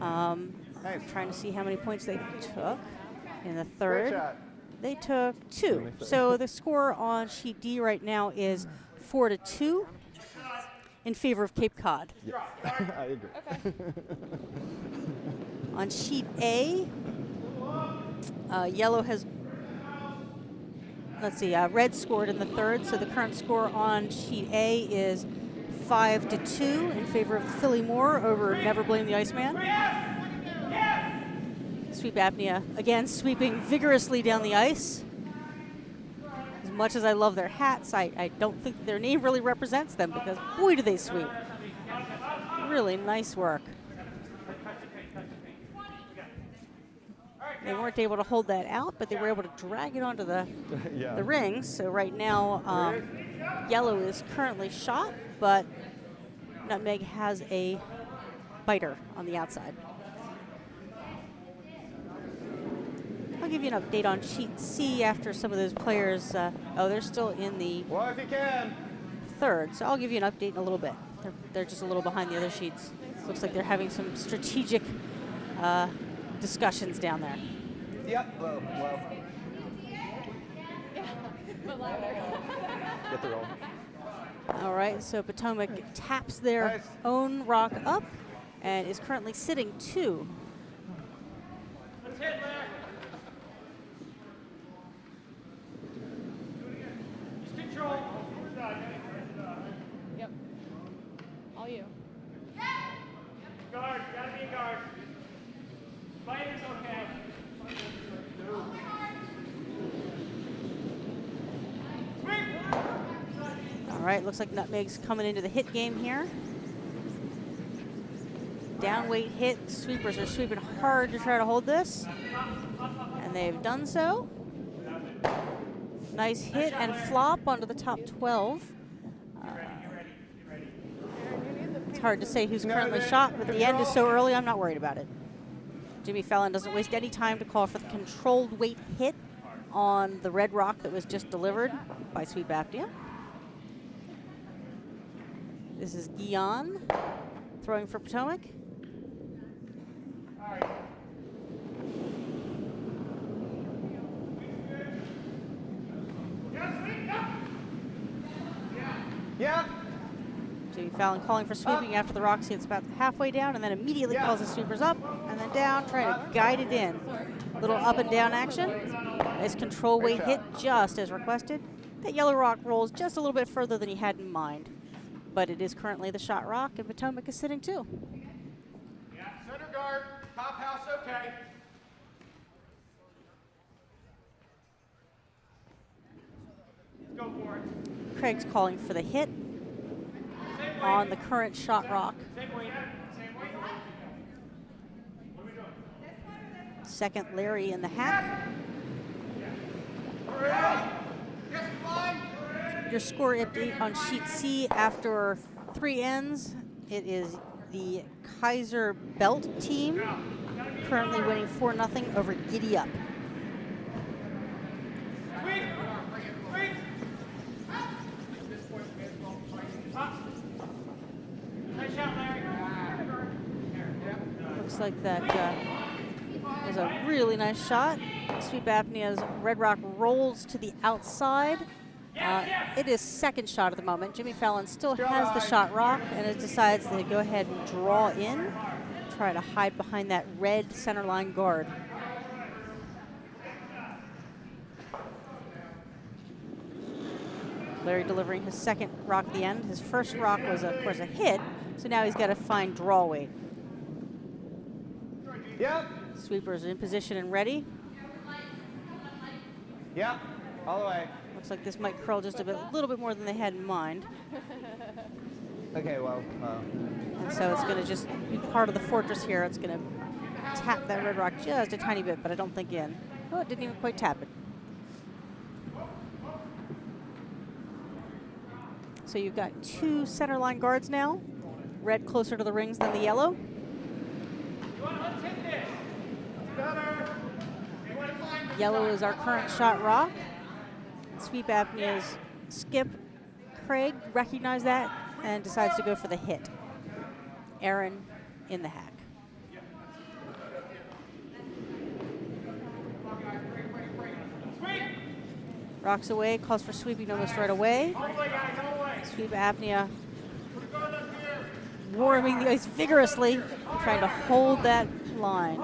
Nice. Trying to see how many points they took in the Great third. shot. They took 2. So the score on sheet D right now is 4-2 in favor of Cape Cod. Yeah. I agree. Okay. On sheet A, yellow has, let's see, red scored in the third, so the current score on sheet A is 5-2 in favor of Philly Moore over Never Blame the Iceman. Sweep Apnea, again, sweeping vigorously down the ice. As much as I love their hats, I don't think their name really represents them because, boy, do they sweep. Really nice work. They weren't able to hold that out, but they were able to drag it onto the rings. So right now, yellow is currently shot, but Nutmeg has a biter on the outside. I'll give you an update on sheet C after some of those players, they're still in the Well, if you can. third, so I'll give you an update in a little bit. They're just a little behind the other sheets. Looks like they're having some strategic discussions down there. Yep. Well. But louder. Get the roll. All right, so Potomac taps their Nice. own rock up and is currently sitting 2. Let's hit, Larry. Just control. Yep. All you. Guard. Gotta be a guard. Fighter's okay. All right, looks like Nutmeg's coming into the hit game here. Down weight hit, sweepers are sweeping hard to try to hold this. And they've done so. Nice hit and flop onto the top 12. It's hard to say who's currently shot, but the end is so early, I'm not worried about it. Jimmy Fallon doesn't waste any time to call for the controlled weight hit on the red rock that was just delivered by Sweep Apnea. This is Guion throwing for Potomac. Yeah. Jimmy Fallon calling for sweeping after the Roxy. It's about halfway down and then immediately calls the sweepers up and then down, trying to guide it in. Little up and down action. Nice control weight hit just as requested. That yellow rock rolls just a little bit further than he had in mind. But it is currently the shot rock and Potomac is sitting 2. Yeah, center guard. Top house okay. Go for it. Craig's calling for the hit on the current shot rock. Same weight. Same weight. What are we doing? Second Larry in the hat. Your score update on sheet C after 3 ends. It is the Kayser Belt team currently winning 4-0 over Giddy Up. Sweep. Sweep. Up. Nice shot, Larry. Looks like that was a really nice shot. Sweep Apnea's red rock rolls to the outside. It is second shot at the moment. Jimmy Fallon still has the shot rock, and it decides to go ahead and draw in, try to hide behind that red center line guard. Larry delivering his second rock at the end. His first rock was, of course, a hit, so now he's got to find draw weight. Yep. Sweepers in position and ready. Yep. All the way. Looks like this might curl just a little bit more than they had in mind. Okay, well. And so it's going to just be part of the fortress here. It's going to tap that red rock just a tiny bit, but I don't think in. Oh, it didn't even quite tap it. So you've got 2 center line guards now. Red closer to the rings than the yellow. Yellow is our current shot rock. Sweep Apnea's Skip Craig recognized that and decides to go for the hit. Aaron in the hack. Rocks away, calls for sweeping almost right away. Sweep Apnea warming the ice vigorously, trying to hold that line.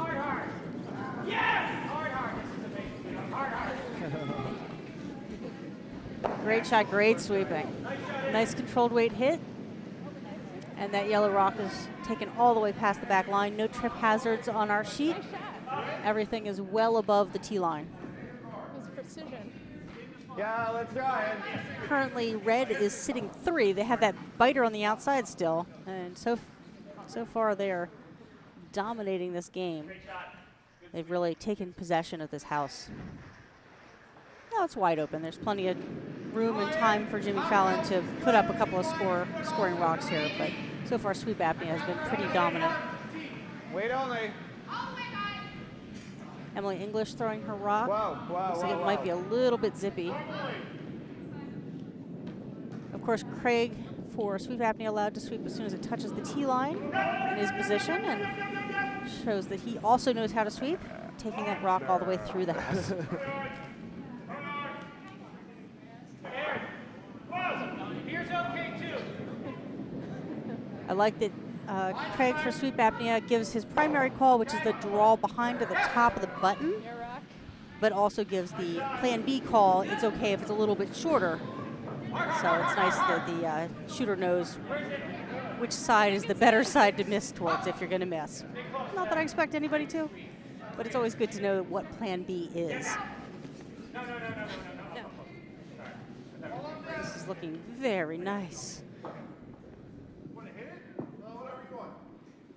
Great shot, great sweeping. Nice controlled weight hit. And that yellow rock is taken all the way past the back line. No trip hazards on our sheet. Everything is well above the tee line. It was precision. Yeah, let's try it. Currently, red is sitting 3. They have that biter on the outside still. And so far, they are dominating this game. They've really taken possession of this house. Now it's wide open. There's plenty of room and time for Jimmy Fallon to put up a couple of scoring rocks here, but so far Sweep Apnea has been pretty dominant. Wait only. Emily English throwing her rock. Whoa, Looks like it might be a little bit zippy. Of course, Craig for Sweep Apnea allowed to sweep as soon as it touches the tee line in his position, and shows that he also knows how to sweep, taking that rock all the way through the house. I like that Craig for Sweep Apnea gives his primary call, which is the draw behind to the top of the button, but also gives the plan B call. It's okay if it's a little bit shorter. So it's nice that the shooter knows which side is the better side to miss towards if you're going to miss. Not that I expect anybody to, but it's always good to know what plan B is. This is looking very nice.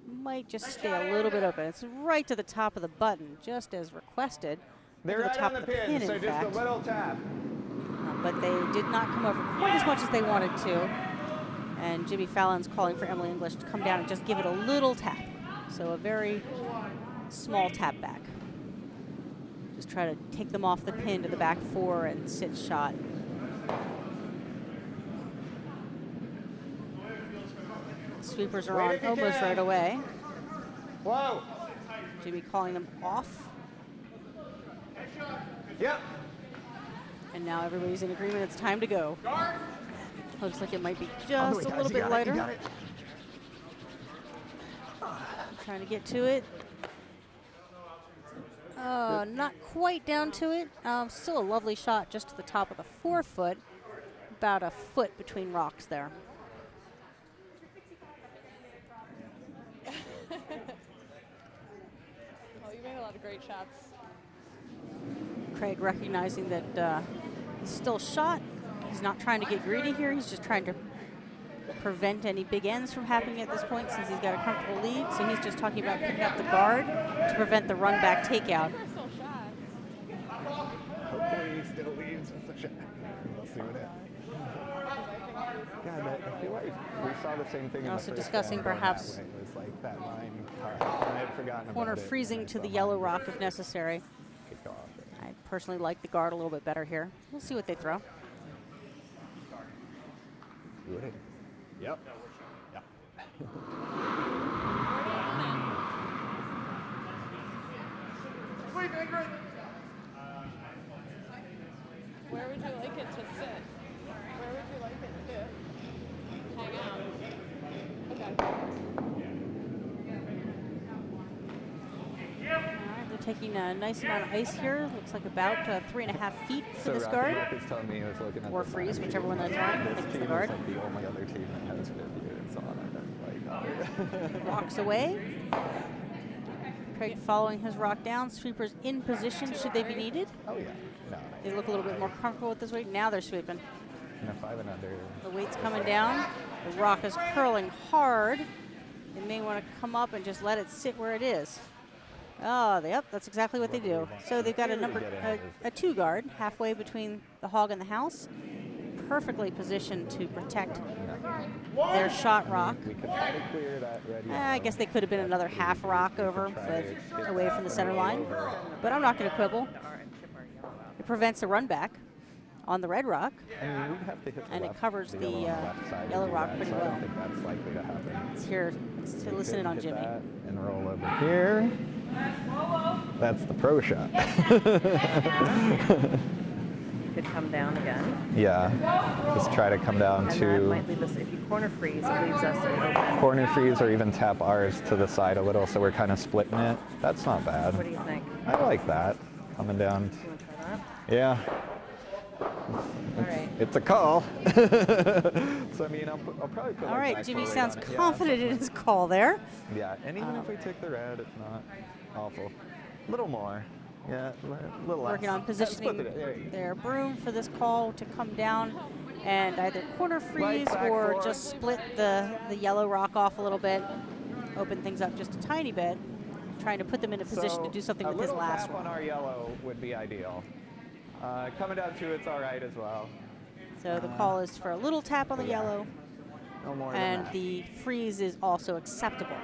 Might just stay a little bit open. It's right to the top of the button, just as requested. They're to the right top on the of the pin, pin, so in just fact. a little tap. But they did not come over quite as much as they wanted to. And Jimmy Fallon's calling for Emily English to come down and just give it a little tap. So a very small tap back. Just try to take them off the pin to the back 4 and sit shot. Sweepers are on almost right away. Whoa. Jimmy calling them off. Yep. And now everybody's in agreement. It's time to go. Looks like it might be just a little bit lighter. Trying to get to it. Not quite down to it. Still a lovely shot just to the top of the 4-foot. About a foot between rocks there. Well, you made a lot of great shots. Craig recognizing that he's still shot. He's not trying to get greedy here. He's just trying to prevent any big ends from happening at this point since he's got a comfortable lead. So he's just talking about picking up the guard to prevent the run back takeout. Personal shots. Hopefully he still leaves with a shot. We'll see what happens. God, I feel like we saw the same thing in the Also first discussing round going perhaps that way. It was like that line cut. I had forgotten Corner about it, freezing and I to the saw yellow mine rock if necessary. kick off. I personally like the guard a little bit better here. We'll see what they throw. Would it? Yep. Yep. Where would you like it to sit? Where would you like it to hang out? Okay. All right, they're taking a nice amount of ice here. Looks like about 3.5 feet for So this Rocky guard. Rock is telling me he was looking at Or the freeze, sign. whichever one they're throwing. I This think it's the team guard. is like the only other team that has 50 units on it. And like, Rocks away. Craig following his rock down. Sweepers in position should they be needed. Oh, yeah. No. They look a little bit more comfortable with this weight. Now they're sweeping. And a 5 and under. The weight's coming down. The rock is curling hard. They may want to come up and just let it sit where it is. Oh, yep, that's exactly what they do. So they've got a 2 guard halfway between the hog and the house, perfectly positioned to protect their shot rock. We could try to clear that red yellow. I guess they could have been another half rock over, but away from the center line. But I'm not going to quibble. It prevents a run back on the red rock, I mean, we'd have to hit the and left, it covers the yellow, on the left side to yellow do rock that, pretty so I well. don't think that's likely to happen. Let's hear, let's listen in on Hit Jimmy. that and roll over here. That's the pro shot. Could come down again. Yeah, just try to come down And that to might leave us, if you corner freeze, it leaves us open. corner freeze or even tap ours to the side a little so we're kind of splitting it. That's not bad. What do you think? I like that. Coming down. Do you want to try that? Yeah, All right. it's a call. So I mean, I'll probably put All like right, back Jimmy weight sounds on it. confident in his call there. Yeah, and even if we take the red, it's not awful. A little more. Yeah, a little less. Working on positioning There you go. their broom for this call to come down and either corner freeze back or forward. just split the yellow rock off a little bit, open things up just a tiny bit, trying to put them in a position to do something with his last A little tap on one. our yellow would be ideal. Coming down to it's all right as well. So the call is for a little tap on the yellow, No more than and that. the freeze is also acceptable.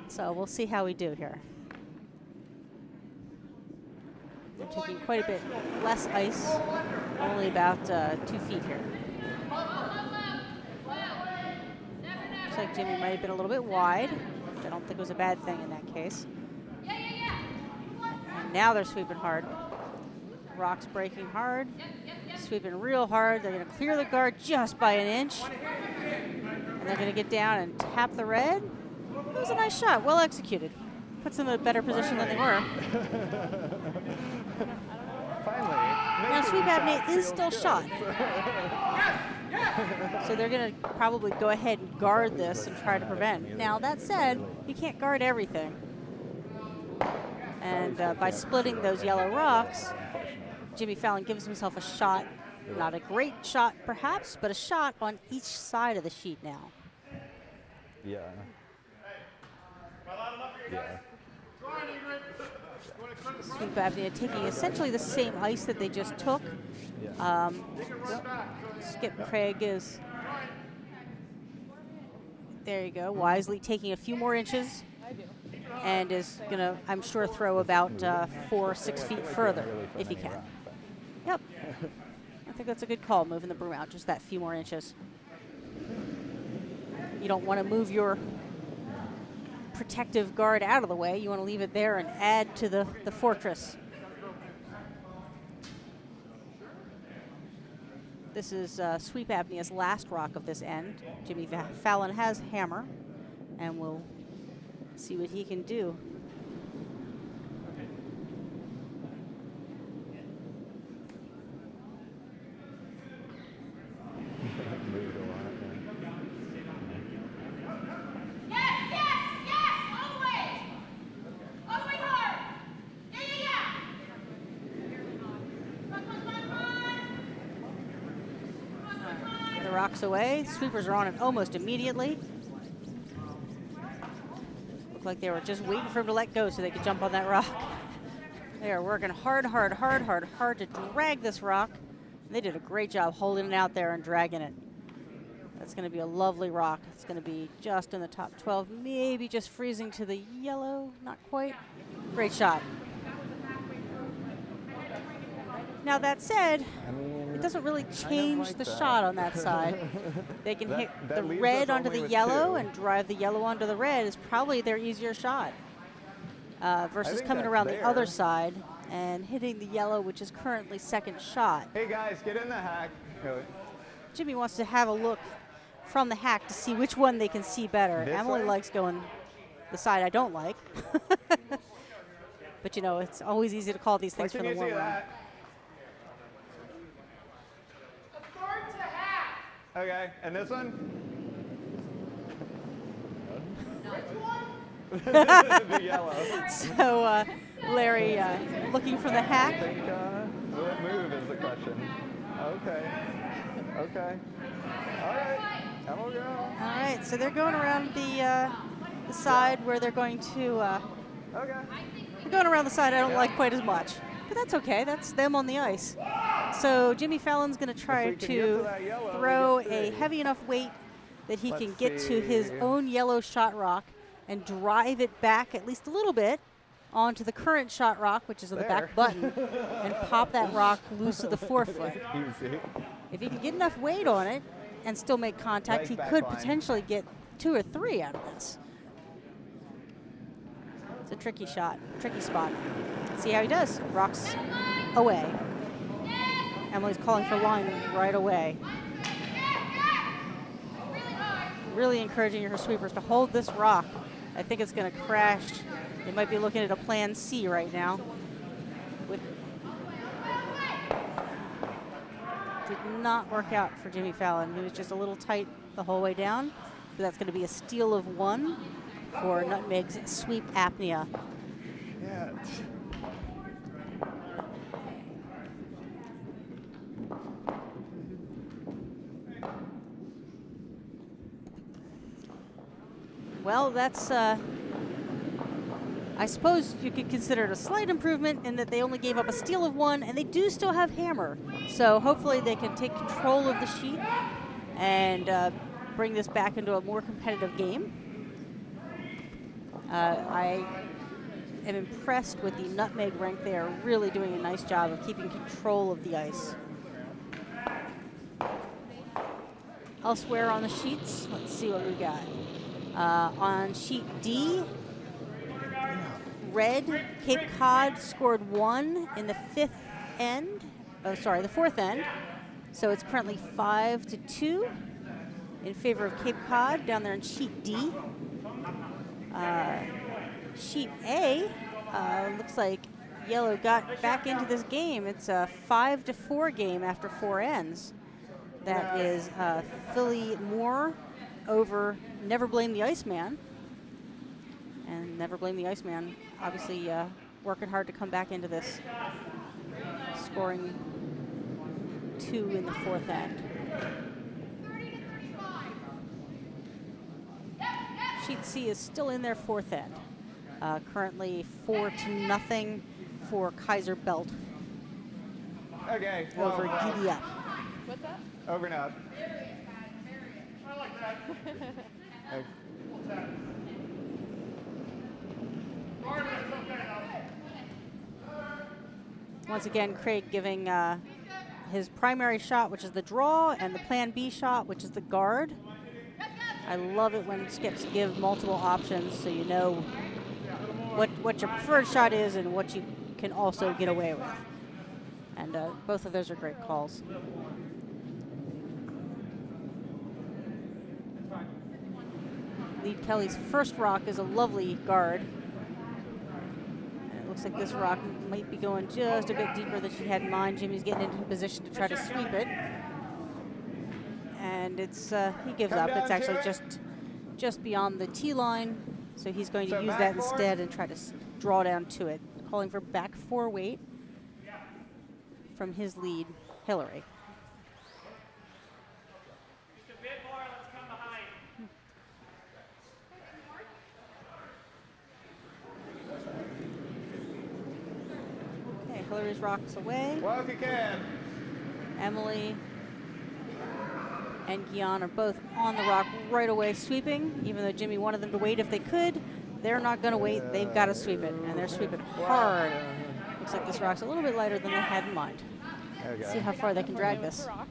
So we'll see how we do here. They're taking quite a bit less ice, only about 2 feet here. Looks like Jimmy might have been a little bit wide, which I don't think was a bad thing in that case. And now they're sweeping hard. Rock's breaking hard, sweeping real hard. They're going to clear the guard just by an inch. And they're going to get down and tap the red. It was a nice shot, well executed. Puts them in a better position than they were. Finally. Now making sweep shots apnea is feels still good. shot. So they're going to probably go ahead and guard this and try to prevent. Now that said, you can't guard everything. And by splitting those yellow rocks, Jimmy Fallon gives himself a shot. Not a great shot perhaps, but a shot on each side of the sheet now. Yeah. Yeah. Sweep apnea taking essentially the same ice that they just took. Skip Craig is, there you go, wisely taking a few more inches and is going to, I'm sure, throw about 4 or 6 feet further if he can. Yep. I think that's a good call, moving the broom out just that few more inches. You don't want to move your protective guard out of the way. You want to leave it there and add to the fortress. This is Sweep Apnea's last rock of this end. Jimmy Fallon has hammer, and we'll see what he can do. Moved a lot there. Yes, yes, yes, all the way. All the way hard. Yeah. Come on. The rock's away. Sweepers are on it almost immediately. Looked like they were just waiting for him to let go so they could jump on that rock. They are working hard to drag this rock. They did a great job holding it out there and dragging it. That's going to be a lovely rock. It's going to be just in the top 12, maybe just freezing to the yellow, not quite. Great shot. Now that said, I mean, it doesn't really kind of change like the that. shot on that side. They can That- hit that the leaves red us onto only the with yellow 2. and drive the yellow onto the red is probably their easier shot versus think coming that's around the other there. side and hitting the yellow, which is currently second shot. Hey guys, get in the hack. Jimmy wants to have a look from the hack to see which one they can see better. This Emily way? likes going the side I don't like. But you know, it's always easy to call these things Can for the you see one round. that? Okay, and this one? the yellow. So Larry looking for the I hack. think, will it move is the question. Okay. Okay. All right. And we'll go. All right, so they're going around the side where they're going to. Okay. They're going around the side I don't like quite as much, but that's okay. That's them on the ice. So Jimmy Fallon's going to try we can get to to that yellow, we throw get a three. heavy enough weight that he can Let's get to his see. own yellow shot rock and drive it back at least a little bit onto the current shot rock, which is on the There. back button, and pop that rock loose of the forefoot. Easy. If he can get enough weight on it and still make contact, Nice he back could line. potentially get 2 or 3 out of this. It's a tricky shot, tricky spot. See how he does. Rocks away. Emily's calling for line right away. Really encouraging her sweepers to hold this rock. I think it's going to crash. They might be looking at a plan C right now. Did not work out for Jimmy Fallon. He was just a little tight the whole way down. So that's going to be a steal of 1 for Nutmeg's sweep apnea. Yeah. Well, that's, I suppose you could consider it a slight improvement in that they only gave up a steal of 1, and they do still have hammer. So hopefully they can take control of the sheet and bring this back into a more competitive game. I am impressed with the Nutmeg rank. They are really doing a nice job of keeping control of the ice. Elsewhere on the sheets, let's see what we got. On sheet D, Red, Cape Cod scored 1 in the 5th end. Oh, sorry, the 4th end. So it's currently 5-2 in favor of Cape Cod down there in sheet D. Sheet A, looks like Yellow got back into this game. It's a 5-4 game after 4 ends. That is Philly Moore over Never Blame the Iceman. And Never Blame the Iceman, obviously working hard to come back into this, scoring 2 in the 4th end. Sheet C is still in their 4th end. Currently 4-0 for Kayser Belt Okay. over Giddy Up. What's that? Over and out. I like that. Okay. Gordon, it's okay though. Once again, Craig giving his primary shot, which is the draw, and the plan B shot, which is the guard. I love it when skips give multiple options so you know what your preferred shot is and what you can also get away with. And both of those are great calls. Lead Kelly's first rock is a lovely guard. And it looks like this rock might be going just a bit deeper than she had in mind. Jimmy's getting into position to try to sweep it. And it's he gives up. It's actually just beyond the tee line. So he's going to use that instead and try to draw down to it. Calling for back 4 weight from his lead, Hillary. Just a bit more, let's come behind. Okay, Hillary's rocks away. Well, if you can. Emily and Guion are both on the rock right away sweeping, even though Jimmy wanted them to wait if they could. They're not going to wait. They've got to sweep it, and they're sweeping hard. Looks like this rock's a little bit lighter than they had in mind. Okay. See how far they can drag this. Rock.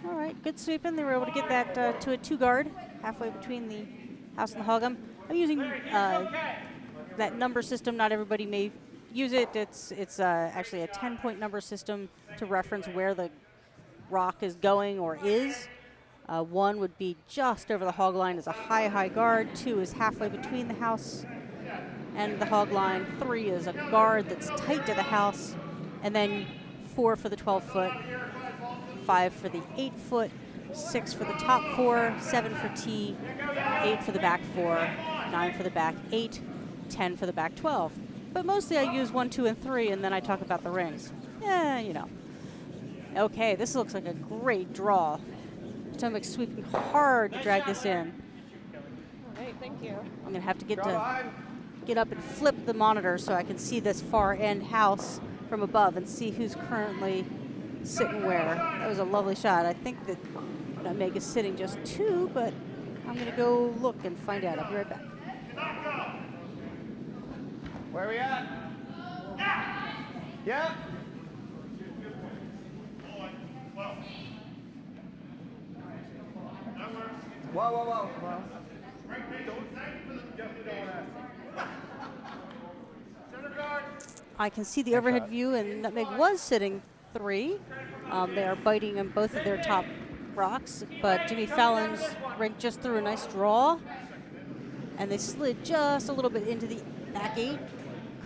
All right, good sweeping. They were able to get that to a 2 guard, halfway between the house and the hog. I'm using that number system. Not everybody may use it. It's actually a 10-point number system to reference where the rock is going or is. 1 would be just over the hog line as a high guard. 2 is halfway between the house and the hog line. 3 is a guard that's tight to the house. And then 4 for the 12-foot, 5 for the 8-foot. 6 for the top 4, 7 for T, 8 for the back 4, 9 for the back 8, 10 for the back 12. But mostly I use 1, 2, and 3, and then I talk about the rings. Yeah, you know. Okay, this looks like a great draw. Potomac sweeping hard to drag this in. All right, thank you. I'm gonna have to get up and flip the monitor so I can see this far end house from above and see who's currently sitting where. That was a lovely shot. I think that Meg is sitting just 2, but I'm gonna go look and find out. I'll be right back. Where are we at? Yeah. Whoa. I can see the overhead view, and Nutmeg was sitting 3. They are biting on both of their top rocks, but Jimmy Fallon's rink just threw a nice draw, and they slid just a little bit into the back 8.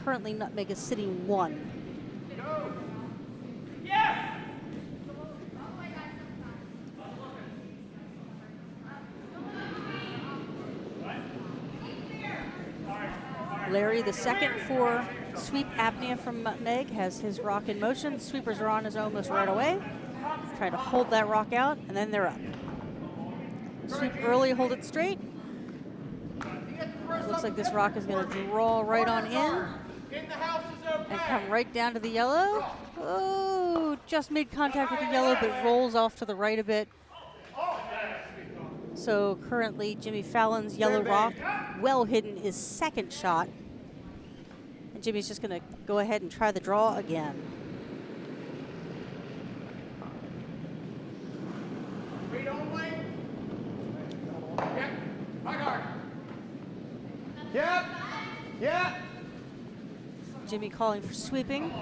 Currently, Nutmeg is sitting 1. Larry, the second for Sweep Apnea from Nutmeg, has his rock in motion. Sweepers are on his almost right away. Trying to hold that rock out, and then they're up. Sweep early, hold it straight. Looks like this rock is going to draw right on in and come right down to the yellow. Oh, just made contact with the yellow, but rolls off to the right a bit. So currently, Jimmy Fallon's yellow rock, well hidden, is second shot. And Jimmy's just going to go ahead and try the draw again. Read only. Yep. High guard. Yep. Yeah. Jimmy calling for sweeping.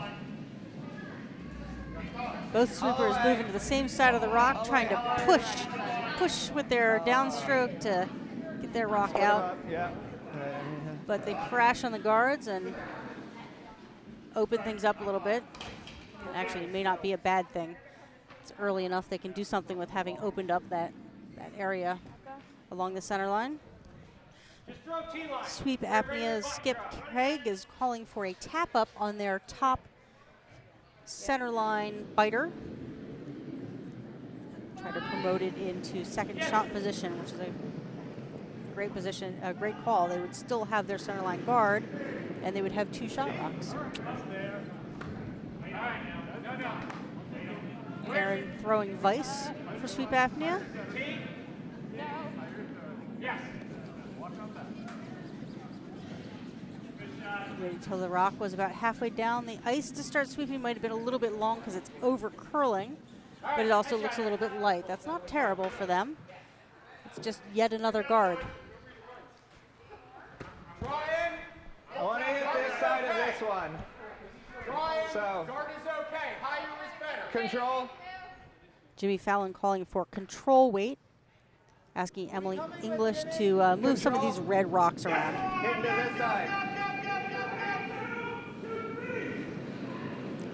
Both sweepers moving to the same side of the rock, trying to push with their downstroke to get their rock out. But they crash on the guards and open things up a little bit. Actually, it may not be a bad thing. It's early enough they can do something with having opened up that area along the center line. Sweep Apnea's Skip Craig is calling for a tap up on their top center line biter. Try to promote it into second shot position, which is a great position, a great call. They would still have their center line guard, and they would have 2 shot rocks. Aaron throwing vice for Sweep Apnea. Waited until the rock was about halfway down the ice to start sweeping. Might have been a little bit long because it's over curling, but it also looks a little bit light. That's not terrible for them. It's just yet another guard. I want to hit this side of this one. So, guard is okay. Higher is better. Control. Jimmy Fallon calling for control weight, asking Emily English to move some of these red rocks around. Hit to this side.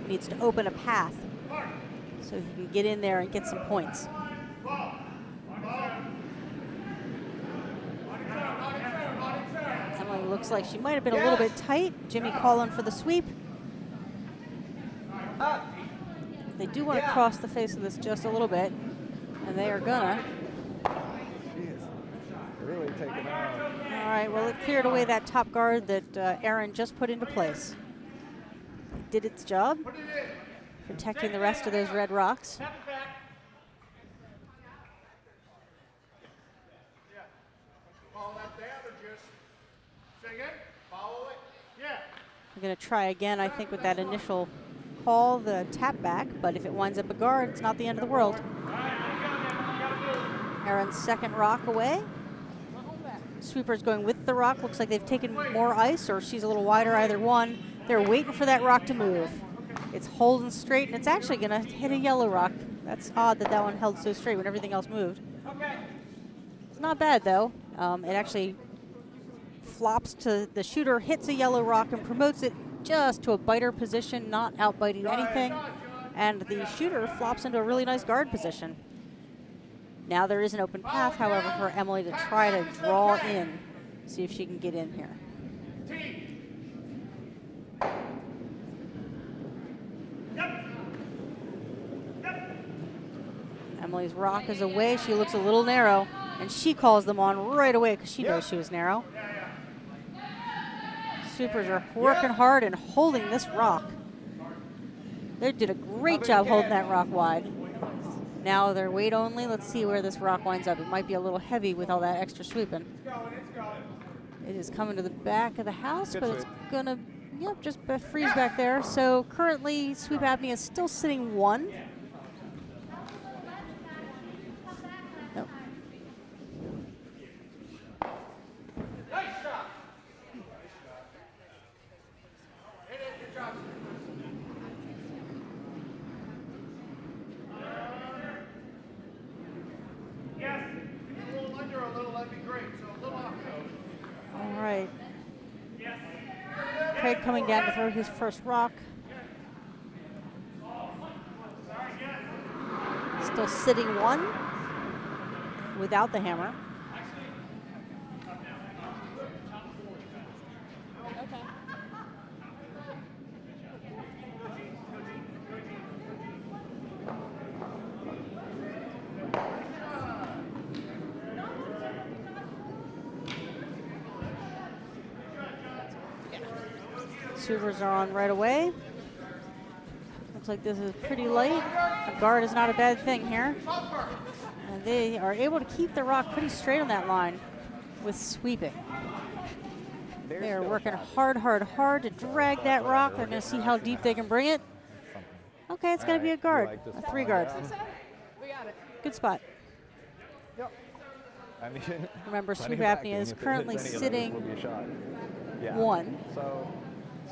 Needs to open a path so he can get in there and get some points. Emily looks like she might have been a little bit tight. Jimmy calling for the sweep. They do want to cross the face of this just a little bit, and they are gonna. Jeez, really taking off. All right, well, it cleared away that top guard that Aaron just put into place. It did its job, protecting the rest of those red rocks. Follow that down or just sing it? Follow it? Yeah. We're going to try again, I think, with that initial call, the tap back, but if it winds up a guard, it's not the end of the world. Aaron's second rock away. Sweeper's going with the rock. Looks like they've taken more ice, or she's a little wider, either one. They're waiting for that rock to move. It's holding straight, and it's actually going to hit a yellow rock. That's odd that that one held so straight when everything else moved. It's not bad, though. It actually flops to the shooter, hits a yellow rock, and promotes it just to a biter position, not outbiting anything. And the shooter flops into a really nice guard position. Now there is an open path, however, for Emily to try to draw in, see if she can get in here. Emily's rock is away. She looks a little narrow, and she calls them on right away because she knows she was narrow. Sweepers are working hard and holding this rock. They did a great job holding that rock wide. Now they're weight only. Let's see where this rock winds up. It might be a little heavy with all that extra sweeping. It is coming to the back of the house, but it's gonna, yep, just freeze back there. So currently, Sweep Apnea is still sitting 1. Nope. All right. Craig coming down to throw his first rock. Still sitting 1 without the hammer. Okay. Sweepers are on right away. Looks like this is pretty light. A guard is not a bad thing here. And they are able to keep the rock pretty straight on that line with sweeping. They are working hard to drag that rock. They're going to see how deep they can bring it. Okay, it's going to be a guard, a 3 guard. We got it. Good spot. I mean, Remember, Sweep Apnea is currently sitting 1. So,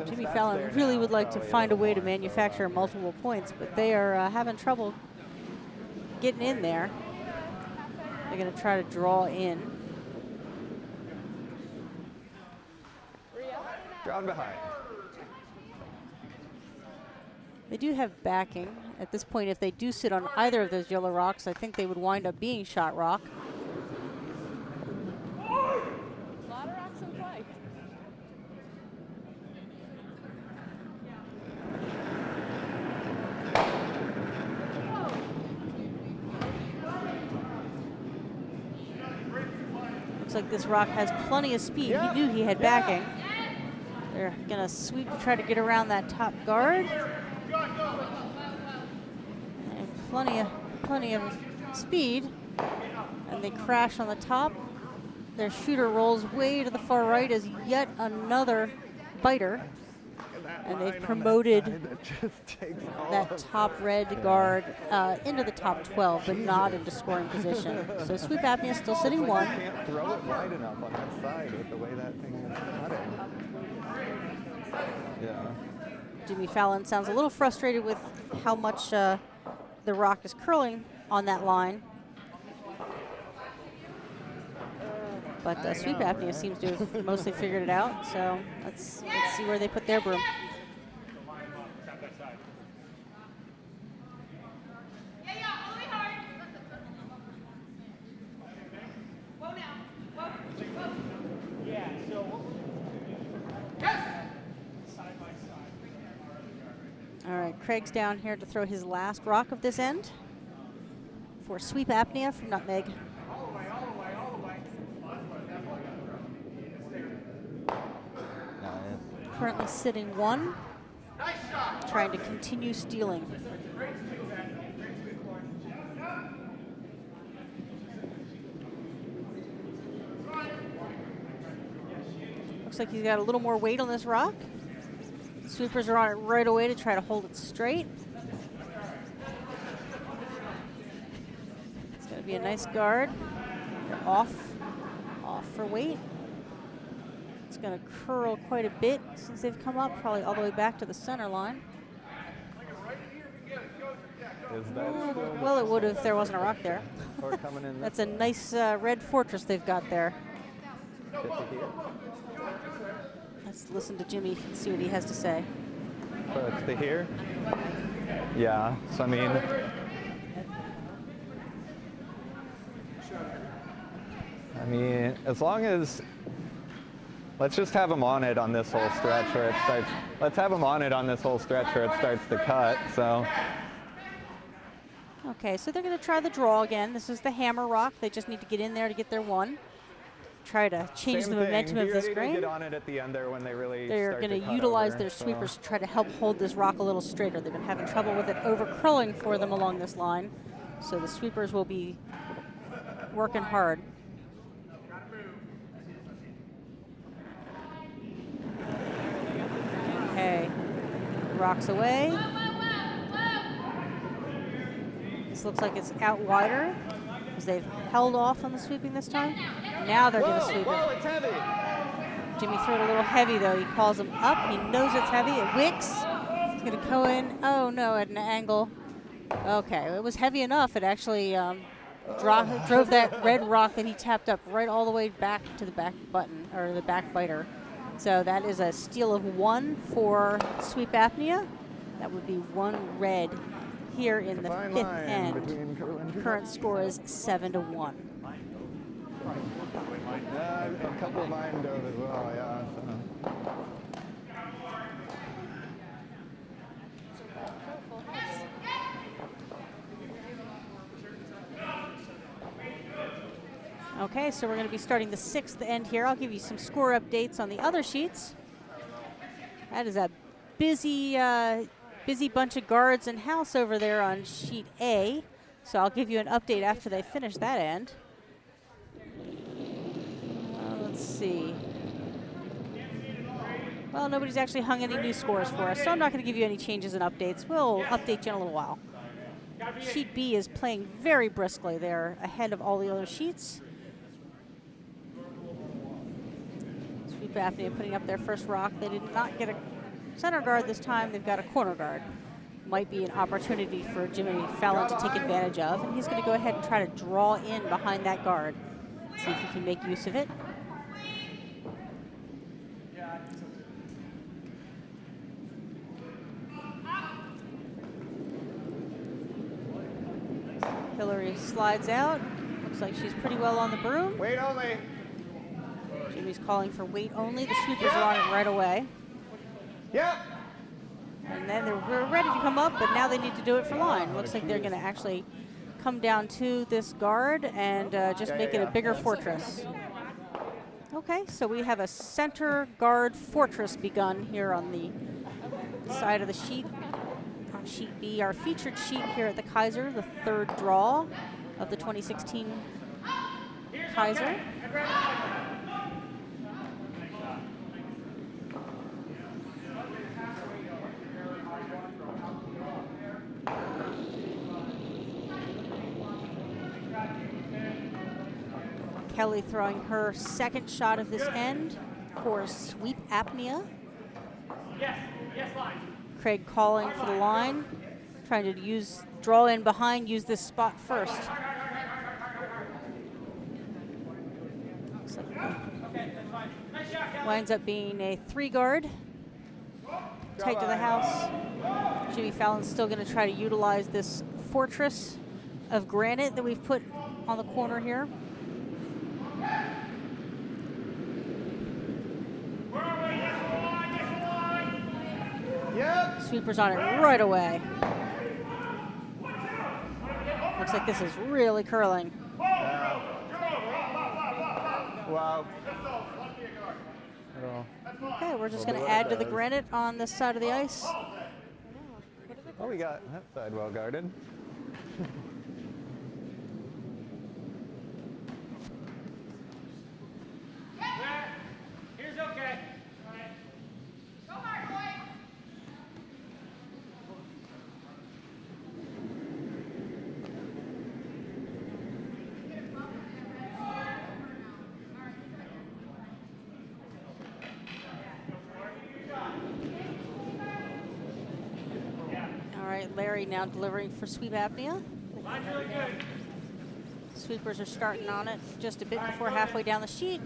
Jimmy Fallon really would like to find a way to manufacture multiple points, but they are having trouble getting in there. They're going to try to draw in. Drawn behind. They do have backing. At this point, if they do sit on either of those yellow rocks, I think they would wind up being shot rock. A lot of rocks in play. Looks like this rock has plenty of speed. He knew he had backing. They're going to sweep to try to get around that top guard. And plenty of speed. And they crash on the top. Their shooter rolls way to the far right as yet another biter. And they've promoted that top red guard into the top 12, but not into scoring position. So Sweep Apnea is still sitting 1. Can't throw it wide enough on that side with the way that thing is cutting. Yeah. Jimmy Fallon sounds a little frustrated with how much the rock is curling on that line. But Sweep Apnea seems to have mostly figured it out. So let's see where they put their broom. All right, Craig's down here to throw his last rock of this end for Sweep Apnea from Nutmeg. Currently sitting 1, trying to continue stealing. Looks like he's got a little more weight on this rock. Sweepers are on it right away to try to hold it straight. It's going to be a nice guard. They're off for weight. It's going to curl quite a bit since they've come up, probably all the way back to the center line. Is that still Well, it would if there wasn't a rock there. or coming in? That's a nice red fortress they've got there. Let's listen to Jimmy and see what he has to say. So it's to here? Yeah, so I mean, mean, as long as, let's just have them on it on this whole stretch where it starts. Let's have them on it on this whole stretch where it starts to cut. So. Okay, so they're going to try the draw again. This is the hammer rock. They just need to get in there to get their one. Try to change Same the momentum thing. of this They grain. get on it at the end there when they really They're start going to to cut utilize over, their so. sweepers to try to help hold this rock a little straighter. They've been having trouble with it over curling for them along this line. So the sweepers will be working hard. Okay, rocks away. This looks like it's out wider because they've held off on the sweeping this time. Now they're going to sweep Whoa, it. it's heavy. Jimmy threw it a little heavy though. He calls him up. He knows it's heavy. It wicks. It's going to go in. Oh no, at an angle. Okay, it was heavy enough. It actually drove that red rock that he tapped up right all the way back to the back button, or the back biter. So that is a steal of 1 for Sweep Apnea. That would be 1 red here in the 5th end. Current score is 7-1. Yeah, a couple of mine dove as well, yeah. So. Okay, so we're going to be starting the 6th end here. I'll give you some score updates on the other sheets. That is a busy bunch of guards and house over there on sheet A. So I'll give you an update after they finish that end. Let's see. Well, nobody's actually hung any new scores for us, so I'm not going to give you any changes and updates. We'll update you in a little while. Sheet B is playing very briskly. They're ahead of all the other sheets. Sweep Apnea putting up their first rock. They did not get a center guard this time. They've got a corner guard. Might be an opportunity for Jimmy Fallon to take advantage of. And he's going to go ahead and try to draw in behind that guard. See if he can make use of it. Hillary slides out. Looks like she's pretty well on the broom. Wait only. Jimmy's calling for wait only. The sweepers are on it right away. Yep. And then they're ready to come up, but now they need to do it for line. Looks like they're going to actually come down to this guard and just make it a bigger fortress. Okay, so we have a center guard fortress begun here on the side of the sheet. On sheet B, our featured sheet here at the Kayser, the 3rd draw of the 2016 Kayser. Kelly throwing her 2nd shot of this end for Sweep Apnea. Yes, line. Craig calling for the line, trying to draw in behind, use this spot first. Looks like winds up being a 3 guard. Tight to the house. Jimmy Fallon's still going to try to utilize this fortress of granite that we've put on the corner here. Yep. Sweepers on it right away. Looks like this is really curling. Wow. Okay, we're just going to add to the granite on this side of the ice. Oh, we got that side well guarded. Here's okay. Go hard, boys. All right, Larry now delivering for Sweep Apnea. Line's really good. Sweepers are starting on it just a bit before halfway down the sheet.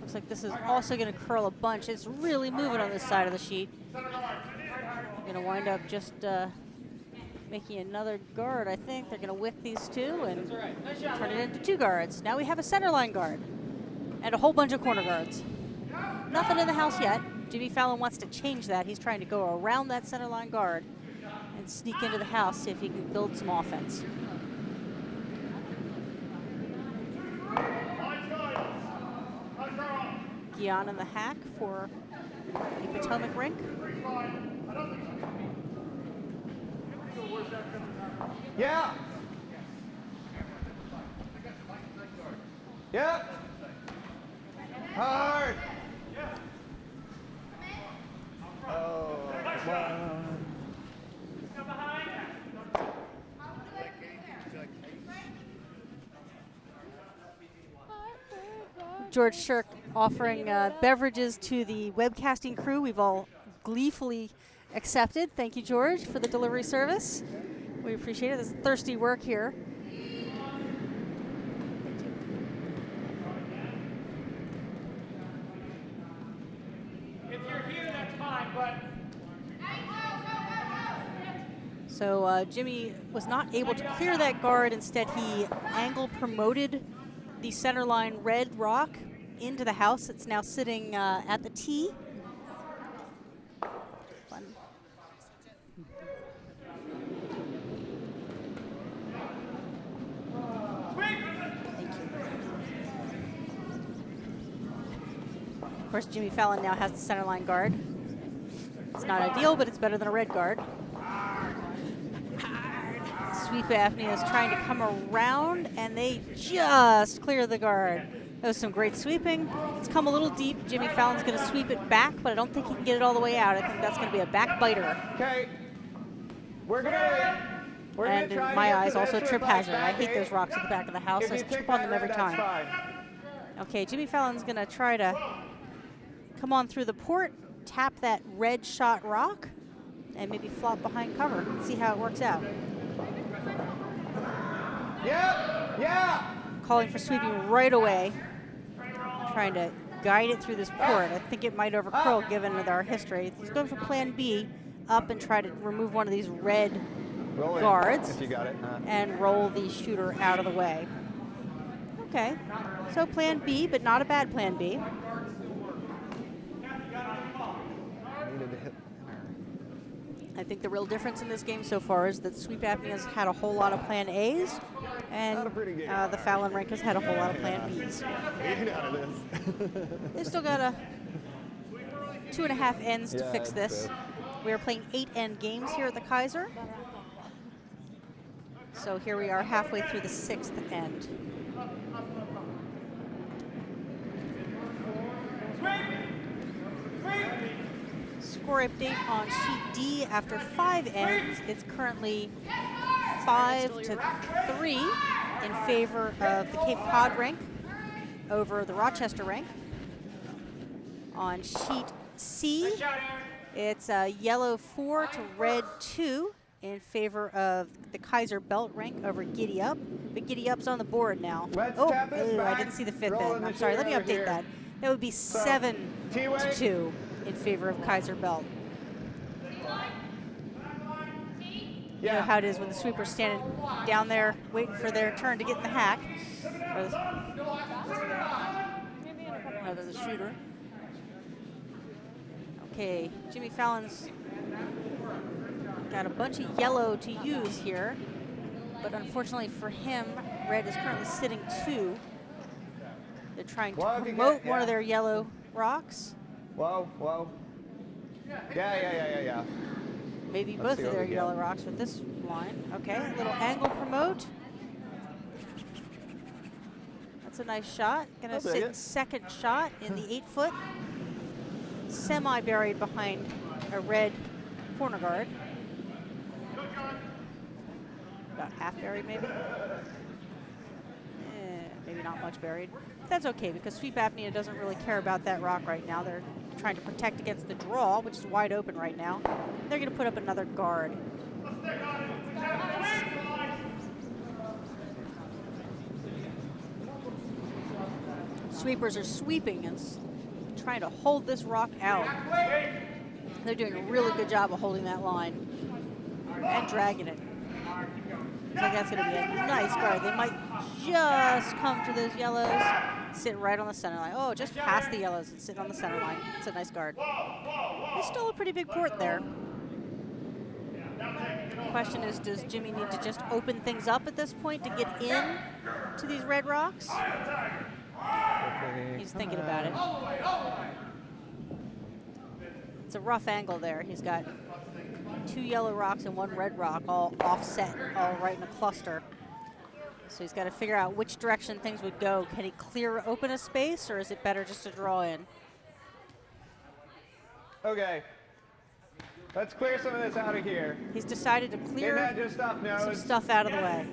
Looks like this is also going to curl a bunch. It's really moving on this side of the sheet. Going to wind up just making another guard, I think. They're going to wick these two and turn it into 2 guards. Now we have a center line guard and a whole bunch of corner guards. Nothing in the house yet. Jimmy Fallon wants to change that. He's trying to go around that center line guard and sneak into the house, see if he can build some offense. Gian in the hack for the Potomac rink. Yeah. Yeah. Hard. Oh, one. George Shirk offering beverages to the webcasting crew. We've all gleefully accepted. Thank you, George, for the delivery service. We appreciate it. This is thirsty work here. If you're here, that's fine, but So Jimmy was not able to clear that guard. Instead, he angle promoted the center line red rock into the house. It's now sitting at the tee. Fun. Of course, Jimmy Fallon now has the center line guard. It's not ideal, but it's better than a red guard. Sweep Apnea is trying to come around, and they just clear the guard. That was some great sweeping. It's come a little deep. Jimmy Fallon's going to sweep it back, but I don't think he can get it all the way out. I think that's going to be a back biter. Okay. We're gonna And in try to my get eyes, to also this trip with, like, hazard. I back hate those eight. rocks at the back of the house. If I you trip kick on that them every that's time. fine. Okay, Jimmy Fallon's going to try to come on through the port, tap that red shot rock, and maybe flop behind cover. Let's see how it works out. Yeah, yeah. Calling for sweeping right away. Trying to guide it through this port. I think it might overcurl given our history. He's going for plan B, up and try to remove one of these red Roll it, guards if you got it. and roll the shooter out of the way. Okay, so plan B, but not a bad plan B. Needed to hit. I think the real difference in this game so far is that Sweep Apnea's had a whole lot of plan A's, and Not a pretty game. the Fallon rank has had a whole lot of plan B's. Get out of this. They've still got a 2.5 ends to Yeah, fix that's this. it. We are playing 8 end games here at the Kayser. So here we are halfway through the 6th end. Score update on sheet D after 5 ends. It's currently 5-3 in favor of the Cape Cod rank over the Rochester rank. On sheet C, it's yellow 4 to red 2 in favor of the Kayser belt rank over Giddy Up. But Giddy Up's on the board now. Let's Oh, tap this I back. didn't see the 5th Rolling end. the I'm sorry, let me shooter over update here. that. That would be 7-2 in favor of Kayser belt. You know how it is when the sweeper's standing down there waiting for their turn to get in the hack. No, there's a shooter. Okay, Jimmy Fallon's got a bunch of yellow to use here, but unfortunately for him, red is currently sitting 2. They're trying to Well, if you promote get- one of yeah. their yellow rocks. Whoa, whoa. Yeah. Maybe Let's both see of what their we get. yellow rocks with this line. Okay, a little angle promote. That's a nice shot. Gonna I'll take sit it. second shot in the 8-foot. Semi-buried behind a red corner guard. About half buried maybe. Maybe not much buried. That's okay because Sweep Apnea doesn't really care about that rock right now. They're trying to protect against the draw, which is wide open right now. They're going to put up another guard. Sweepers are sweeping and trying to hold this rock out. They're doing a really good job of holding that line and dragging it. Looks like that's going to be a nice guard. They might just come to those yellows, sit right on the center line. Oh, just past the yellows and sit on the center line. It's a nice guard. There's still a pretty big port there. The question is, does Jimmy need to just open things up at this point to get in to these red rocks? He's thinking about it. It's a rough angle there. He's got 2 yellow rocks and 1 red rock all offset, all right in a cluster. So he's got to figure out which direction things would go. Can he clear open a space, or is it better just to draw in? Okay. Let's clear some of this out of here. He's decided to clear some stuff out of the way.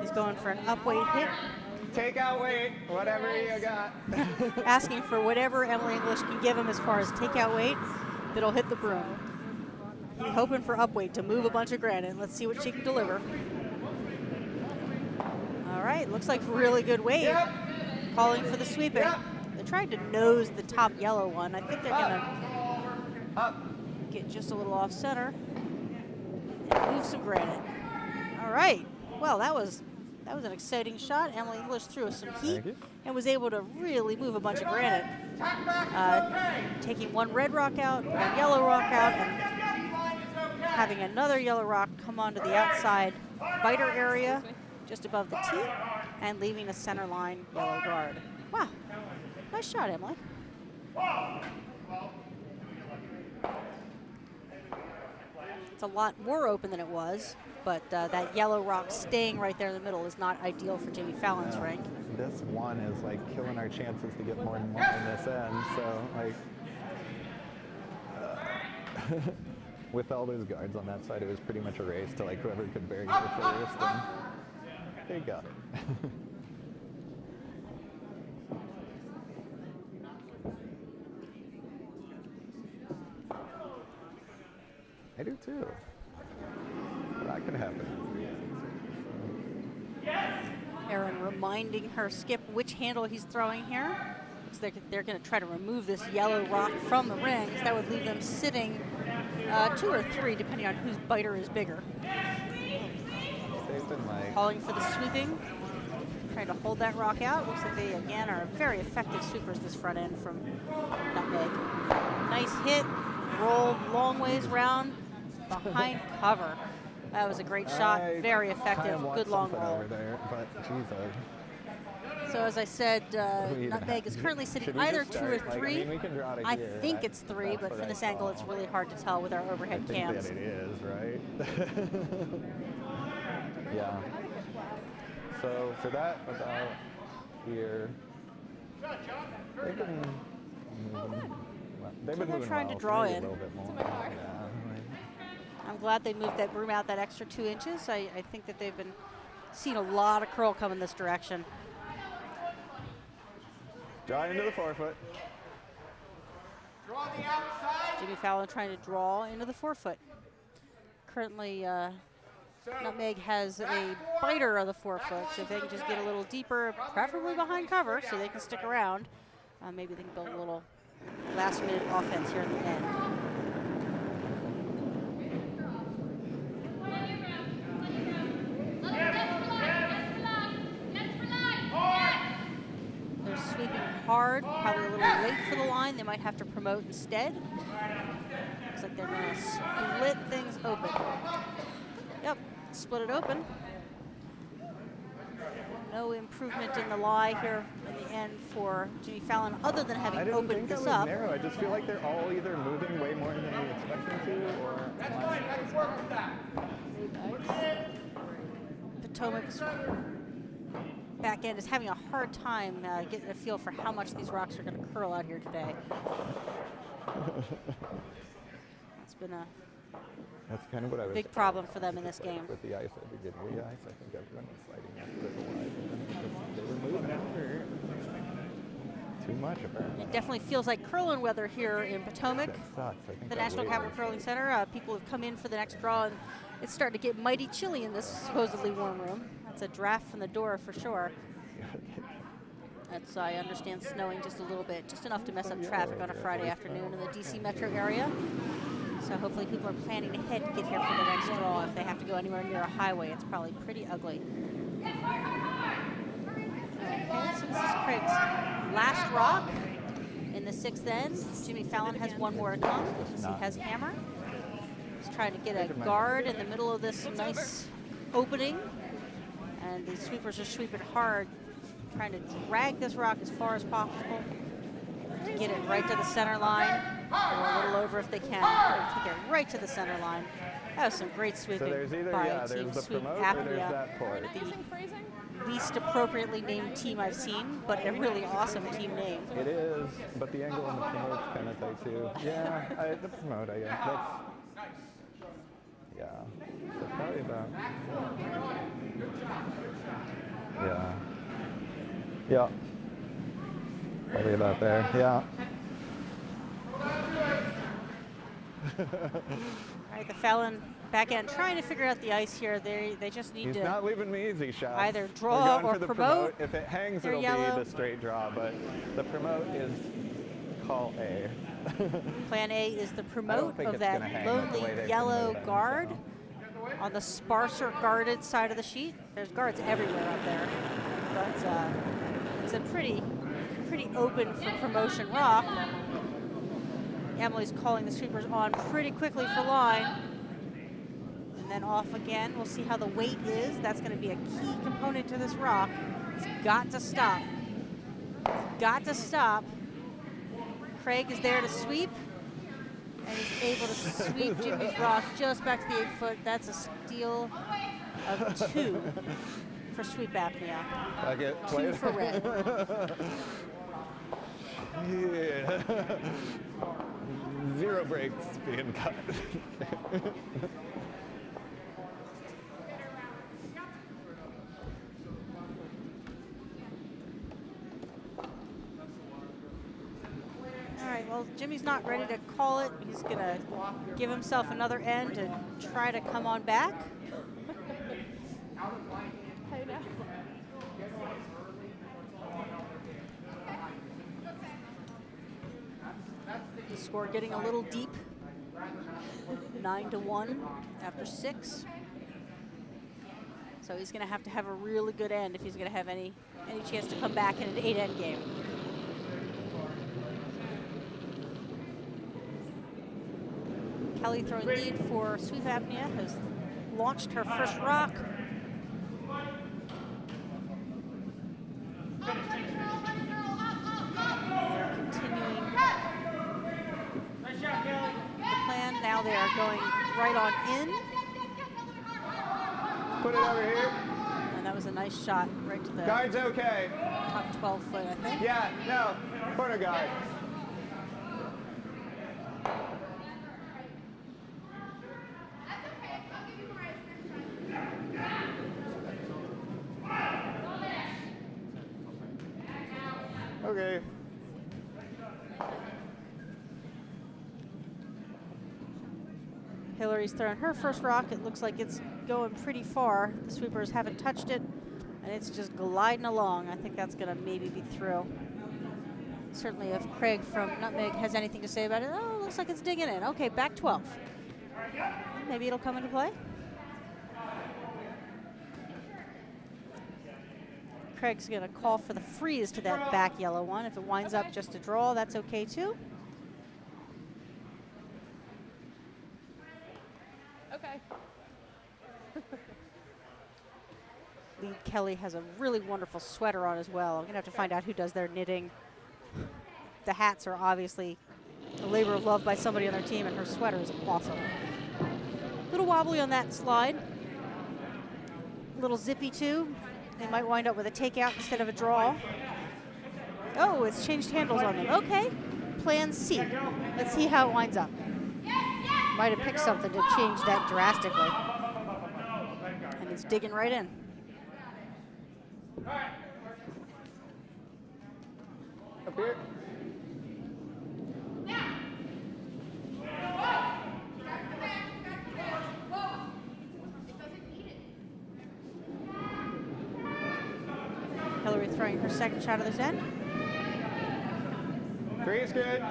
He's going for an upweight hit. Take out weight, whatever you got. Asking for whatever Emily English can give him as far as takeout weight that'll hit the broom. He's hoping for upweight to move a bunch of granite. Let's see what she can deliver. All right, looks like really good weight. Yep. Calling for the sweeping. Yep. They're trying to nose the top yellow one. I think they're gonna Up. get just a little off center and move some granite. All right, well, that was an exciting shot. Emily English threw us some heat and was able to really move a bunch of granite. Taking 1 red rock out, 1 yellow rock out, and having another yellow rock come onto the outside biter area just above the tee and leaving a center line yellow guard. Wow, nice shot, Emily. It's a lot more open than it was, but that yellow rock staying right there in the middle is not ideal for Jimmy Fallon's rank. This one is like killing our chances to get more than 1 in this end. So like, with all those guards on that side, it was pretty much a race to like whoever could bury it first, and they got it. I do too. That can happen. Aaron reminding her skip which handle he's throwing here. So they're going to try to remove this yellow rock from the rings. That would leave them sitting 2 or 3, depending on whose biter is bigger. Calling for the sweeping. Trying to hold that rock out. Looks like they, again, are very effective sweepers this front end from Nutmeg. Nice hit. Rolled long ways round behind cover. That was a great shot. Very effective. Good long roll. Over there, but Jesus. So as I said, Nutmeg is currently sitting either 2 or 3. I think it's 3, but from this angle, it's really hard to tell with our overhead cams. I think that it is, right? Yeah. So for that, about here, they've been moving trying well, to draw maybe in. a little bit more. Yeah. I'm glad they moved that broom out that extra 2 inches. I think that they've been seeing a lot of curl come in this direction. Draw into the forefoot. Draw the outside. Jimmy Fallon trying to draw into the forefoot. Currently, Nutmeg has a biter of the forefoot, so if they can just get a little deeper, preferably behind cover, so they can stick around, maybe they can build a little last-minute offense here in the end. They're sweeping hard, probably a little late for the line. They might have to promote instead. Looks like they're going to split things open. Yep, split it open. No improvement in the lie here in the end for Jimmy Fallon, other than having opened this up. Narrow. I just feel like they're all either moving way more than they expect them to, or Potomac's back end is having a hard time getting a feel for how much these rocks are going to curl out here today. It's been a that's kind of what I was big problem for them in this game. With the ice at the beginning of the ice, I think everyone was sliding after the line, and they were moving after too much apparently. It definitely feels like curling weather here in Potomac, the National Capital Curling Center. People have come in for the next draw, and it's starting to get mighty chilly in this supposedly warm room. That's a draft from the door for sure. That's, I understand, snowing just a little bit, just enough to mess up traffic on a Friday afternoon in the DC metro area. So hopefully people are planning ahead to get here for the next draw. If they have to go anywhere near a highway, it's probably pretty ugly. Okay, so this is Craig's last rock in the 6th end. Jimmy Fallon has one more to come because he has hammer. He's trying to get a guard in the middle of this nice opening. And the sweepers are sweeping hard, trying to drag this rock as far as possible to get it right to the center line, or a little over if they can. Take it right to the center line. That was some great sweeping by Team Sweep Apnea. The least appropriately named team I've seen, but a really awesome team name. It is, but the angle on the promote's kind of tight too. Yeah, the promote, I guess. That's, yeah, so probably about. Yeah. Yeah. Probably about there. Yeah. All right, the Fallon back end trying to figure out the ice here. They just need He's to not leaving me easy shots. either draw or for the promote. If it hangs, They're it'll yellow. be the straight draw, but the promote is call A. Plan A is the promote think of it's that gonna hang with the lonely way they've yellow been moving, guard so. on the sparser guarded side of the sheet. There's guards everywhere up there, but it's a pretty open for promotion rock. Emily's calling the sweepers on pretty quickly for line. And then off again. We'll see how the weight is. That's going to be a key component to this rock. It's got to stop. It's got to stop. Craig is there to sweep. And he's able to sweep Jimmy's rock just back to the 8 foot. That's a steal of 2 for Sweep Apnea. 2 for red. Yeah. 0 breaks being cut. All right, well, Jimmy's not ready to call it. He's going to give himself another end and try to come on back. I know. The score getting a little deep. 9-1 after 6. So he's going to have a really good end if he's going to have any chance to come back in an 8-end game. Kelly throwing lead for Sweep Apnea, has launched her first rock. They're continuing the plan. Now they are going right on in. Put it over here. And that was a nice shot right to the Guard's okay. top 12 foot, I think. Yeah, no, corner guard. Okay. Hillary's throwing her first rock. It looks like it's going pretty far. The sweepers haven't touched it, and it's just gliding along. I think that's going to maybe be through. Certainly if Craig from Nutmeg has anything to say about it, oh, looks like it's digging in. Okay, back 12. Maybe it'll come into play. Craig's going to call for the freeze to that back yellow one. If it winds up just a draw, that's okay too. Okay. Lee Kelly has a really wonderful sweater on as well. I'm going to have to find out who does their knitting. The hats are obviously a labor of love by somebody on their team, and her sweater is awesome. A little wobbly on that slide. A little zippy too. They might wind up with a takeout instead of a draw. Oh, it's changed handles on them. Okay, plan C. Let's see how it winds up. Might have picked something to change that drastically. And it's digging right in. Up here. Hillary throwing her second shot of this end. 3 is good.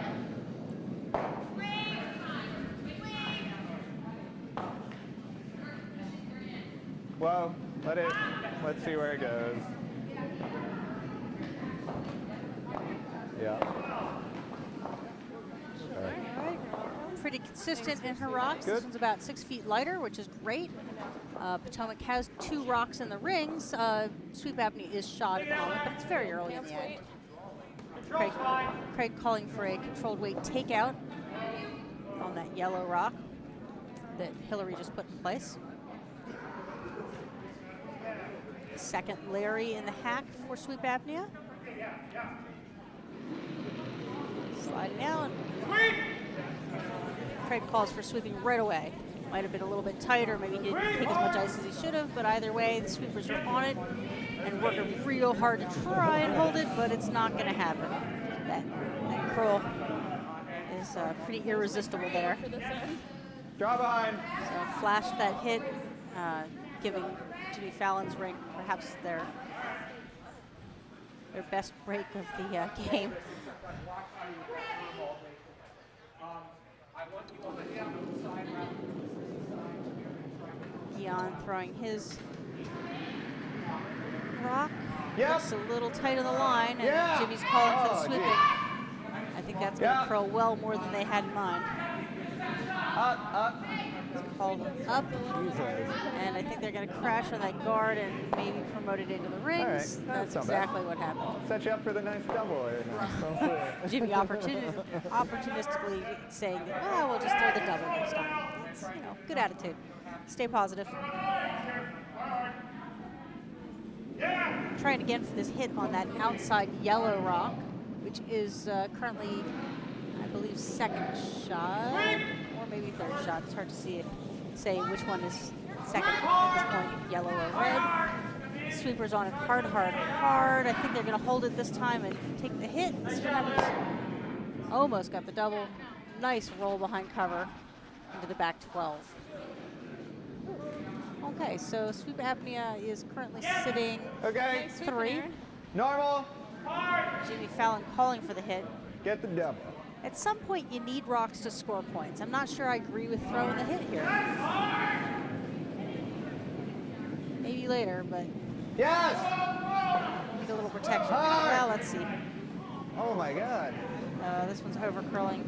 Well, let's see where it goes. Yeah. Pretty consistent in her rocks. Good. This one's about 6 feet lighter, which is great. Potomac has 2 rocks in the rings. Sweep Apnea is shot at the moment, but it's very early in the end. Craig calling for a controlled weight takeout on that yellow rock that Hillary just put in place. Second Larry in the hack for Sweep Apnea. Sliding out. Craig calls for sweeping right away. Might have been a little bit tighter, maybe he didn't take as much ice as he should have, but either way, the sweepers are on it and working real hard to try and hold it, but it's not going to happen. That curl is pretty irresistible there. Draw behind. So flashed that hit, giving Jimmy Fallon's ring perhaps their best break of the game. Dion throwing his rock. Yep. Looks a little tight on the line, and Jimmy's calling for the sweeping. I think that's going to curl well more than they had in mind. Up. It's called up, Jesus. and I think they're going to crash on that guard and maybe promote it into the rings. All right, That's that's not exactly what happened. Set you up for the nice double. Jimmy opportunistically saying, "Oh, we'll just throw the double next time." It's, good attitude. Stay positive. Trying again for this hit on that outside yellow rock, which is currently, I believe, second shot, or maybe third shot. It's hard to say which one is second at this point, yellow or red. Sweeper's on it hard. I think they're going to hold it this time and take the hit. Almost got the double. Nice roll behind cover into the back 12. Okay, so Sweep Apnea is currently sitting 3. Normal. Jimmy Fallon calling for the hit. Get the double. At some point, you need rocks to score points. I'm not sure I agree with throwing the hit here. Maybe later, but Yes. need a little protection. Hard. Well, let's see. Oh my God. This one's over curling.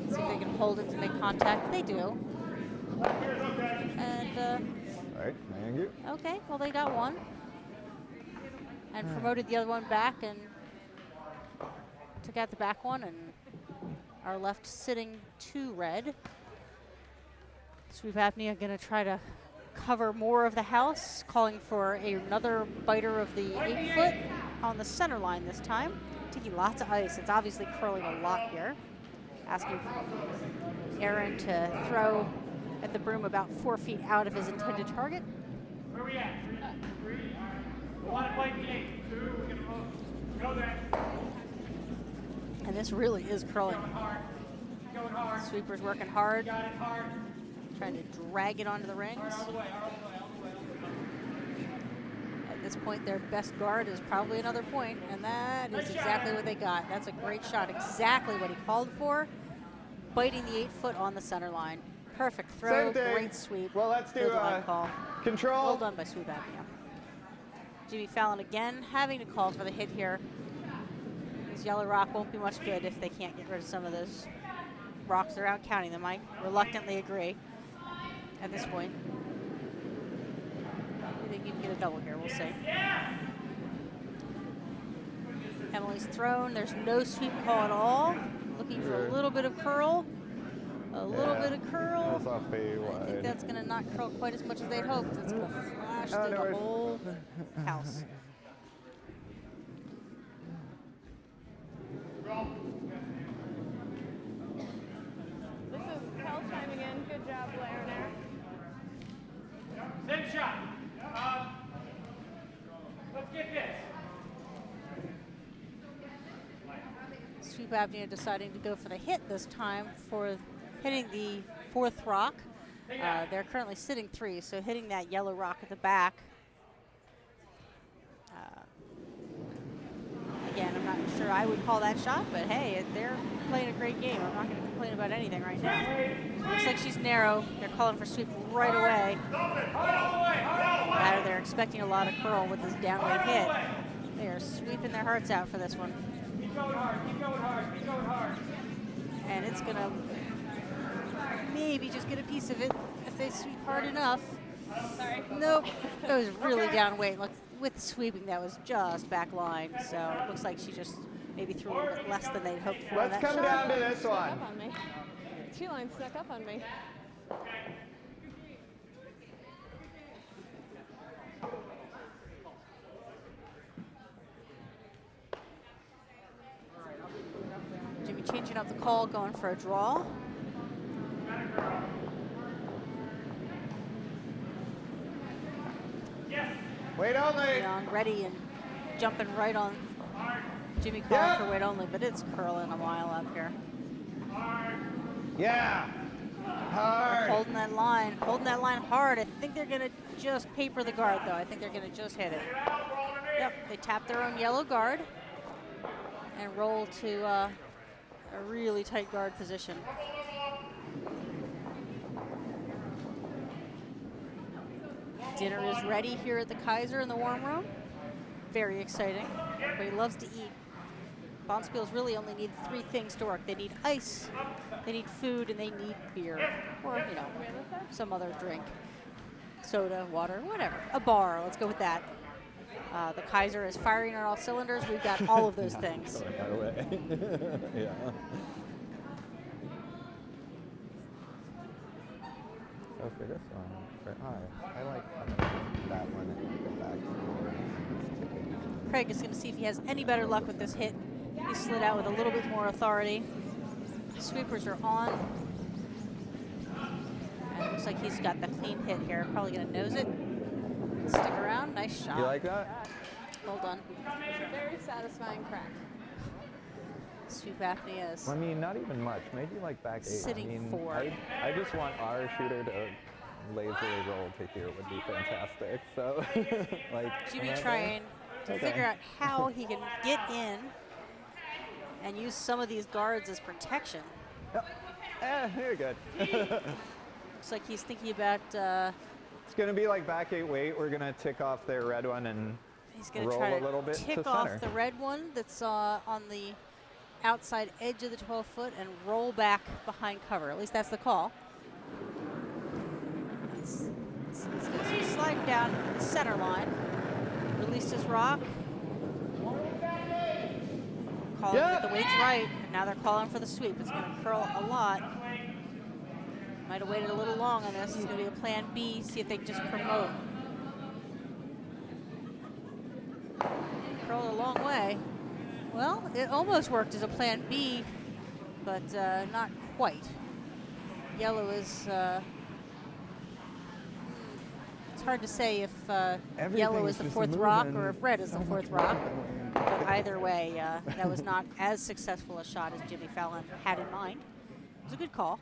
See if they can hold it to make contact. They do. And All right. Thank you. okay, well they got one, and promoted the other one back and took out the back one, and are left sitting 2 red. Sweep Apnea going to try to cover more of the house, calling for another biter of the 8 foot on the center line this time. Taking lots of ice. It's obviously curling a lot here. Asking Aaron to throw at the broom about 4 feet out of his intended target. Where are we at? 3? We want to play the 8. 2, we're going to go there. And this really is curling. Going hard. Sweeper's working hard, Got it hard. trying to drag it onto the rings. All the way. At this point, their best guard is probably another point, and that is exactly what they got. That's a great shot, exactly what he called for. Biting the 8 foot on the center line. Perfect throw, great sweep. Well, let's do Good line call. control. Well done by Sweep Apnea. Jimmy Fallon again having to call for the hit here. This yellow rock won't be much good if they can't get rid of some of those rocks. They're out counting them. I reluctantly agree at this point. Maybe they can get a double here. We'll see. Emily's thrown. There's no sweep call at all. Looking for a little bit of curl. A little bit of curl. That's off I think wide. that's going to not curl quite as much as they'd hoped. It's going to flash through the whole house. This is Cal chiming in. Good job, Lerner. Same shot. Let's get this. Sweep Apnea deciding to go for the hit this time for hitting the 4th rock. They're currently sitting 3, so hitting that yellow rock at the back. Again, I'm not sure I would call that shot, but hey, they're playing a great game. I'm not not going to complain about anything right now. Looks like she's narrow. They're calling for sweep right away. Matter they're expecting a lot of curl with this downweight hit. They are sweeping their hearts out for this one. Keep going hard, keep going hard, keep going hard. And it's going to maybe just get a piece of it if they sweep hard enough. Sorry. Nope. It was really down weight. Look, with sweeping, that was just back line. So it looks like she just maybe threw a little bit less than they'd hoped for. Let's come down to this Snuck one. up on me. Two line snuck up on me. Jimmy changing up the call, going for a draw. Wait only. Young, ready and jumping right on Jimmy calling for weight only, but it's curling a mile up here. Yeah. Hard. Holding that line hard. I think they're gonna just paper the guard though. I think they're gonna just hit it. Yep, they tap their own yellow guard and roll to a really tight guard position. Dinner is ready here at the Kayser in the warm room. Very exciting. Everybody loves to eat. Bonspiels really only need 3 things to work. They need ice, they need food, and they need beer. Or, you know, some other drink. Soda, water, whatever. A bar, let's go with that. The Kayser is firing on all cylinders. We've got all of those things. Going that way. Yeah. So for this one, I like that one and the back. Craig is going to see if he has any better luck with this hit. He slid out with a little bit more authority. Sweepers are on. And it looks like he's got the clean hit here. Probably going to nose it. Stick around. Nice shot. You like that? Well done. Very satisfying crack. Sweep apnea is. I mean, not even much. Maybe like back 8. Sitting I mean, 4. I just want our shooter to lazily roll to here would be fantastic. So, like. Jimmy trying to figure out how he can get in and use some of these guards as protection. You're good. Looks like he's thinking about. It's going to be like back 8 weight. We're going to tick off their red one and He's going to roll try a little bit to tick to off center. the red one that's on the outside edge of the 12-foot and roll back behind cover. At least that's the call. He's sliding down the center line. Released his rock. Calling that the weight's right, and now they're calling for the sweep. It's going to curl a lot. Might have waited a little long on this. It's going to be a plan B, see if they can just promote. Curled a long way. Well, it almost worked as a plan B, but not quite. Yellow is, it's hard to say if yellow is the 4th rock or if red is the 4th rock. But either way, that was not as successful a shot as Jimmy Fallon had in mind. It was a good call.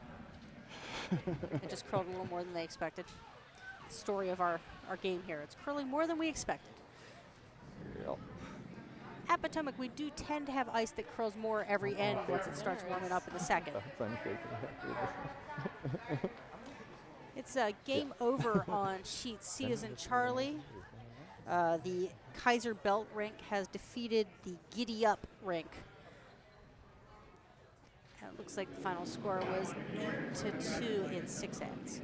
It just curled a little more than they expected. Story of our game here. It's curling more than we expected. Yep. At Potomac, we do tend to have ice that curls more every end once it starts warming up in the second. It's a game over on sheet C as in Charlie. The Kayser belt rink has defeated the Giddy Up rink. And it looks like the final score was 8-2 in 6 ends.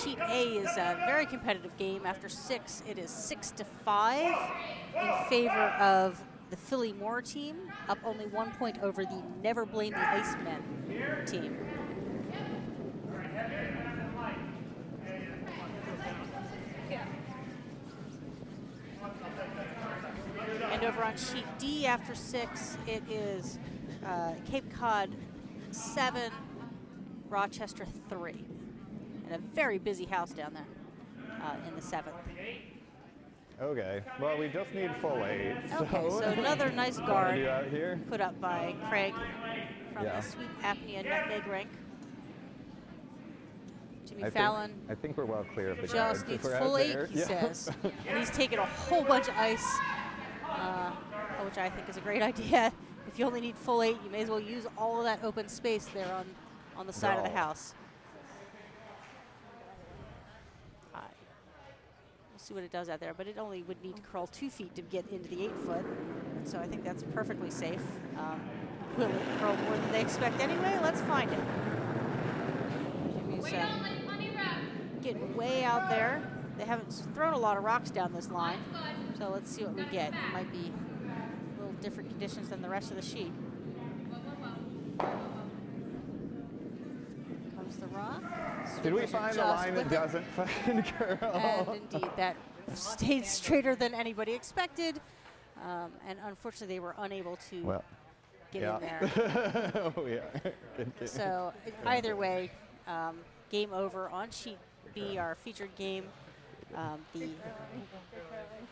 Sheet A is a very competitive game. After 6, it is 6-5 in favor of the Philly Moore team, up only 1 point over the Never Blame the Icemen team. And over on sheet D, after 6, it is Cape Cod 7, Rochester 3. And a very busy house down there in the 7th. Okay, well, we just need full 8. Okay, so another nice guard Do out here. put up by Craig from Yeah. the Sweep Apnea Nutmeg rink. Jimmy I Fallon think we're well clear of the guards. just if needs we're out full 8, there. he Yeah. says. And he's taken a whole bunch of ice, which I think is a great idea. If if you only need full 8, you may as well use all of that open space there on the side of the Go. house. We'll see what it does out there, but it only would need to curl 2 feet to get into the 8-foot. So I think that's perfectly safe. Will it curl more than they expect anyway? Let's find it. Jimmy's getting way out there. They haven't thrown a lot of rocks down this line, so let's see what we get. It might be a little different conditions than the rest of the sheet. Comes the rock. Did we Sweepers are find the just line with that it. doesn't fucking curl? And indeed, that stayed straighter than anybody expected. And unfortunately, they were unable to get in there. Oh, yeah. So either way, game over on sheet B, our featured game. The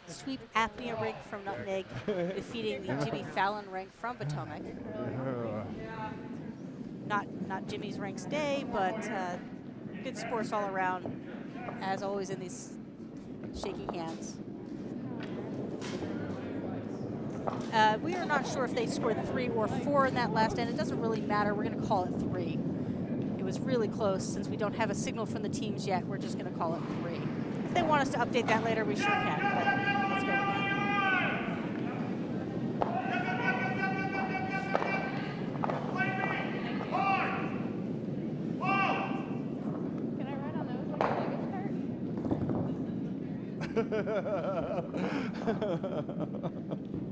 sweep Apnea rink from Nutmeg defeating the Jimmy Fallon rink from Potomac. Not Jimmy's rank's day, but good sports all around, as always in these shaky hands. We are not sure if they scored 3 or 4 in that last end. It doesn't really matter. We're going to call it 3. It was really close. Since we don't have a signal from the teams yet, we're just going to call it 3. If they want us to update that later, we sure can. But let's go with that. Can I ride on those like a luggage cart?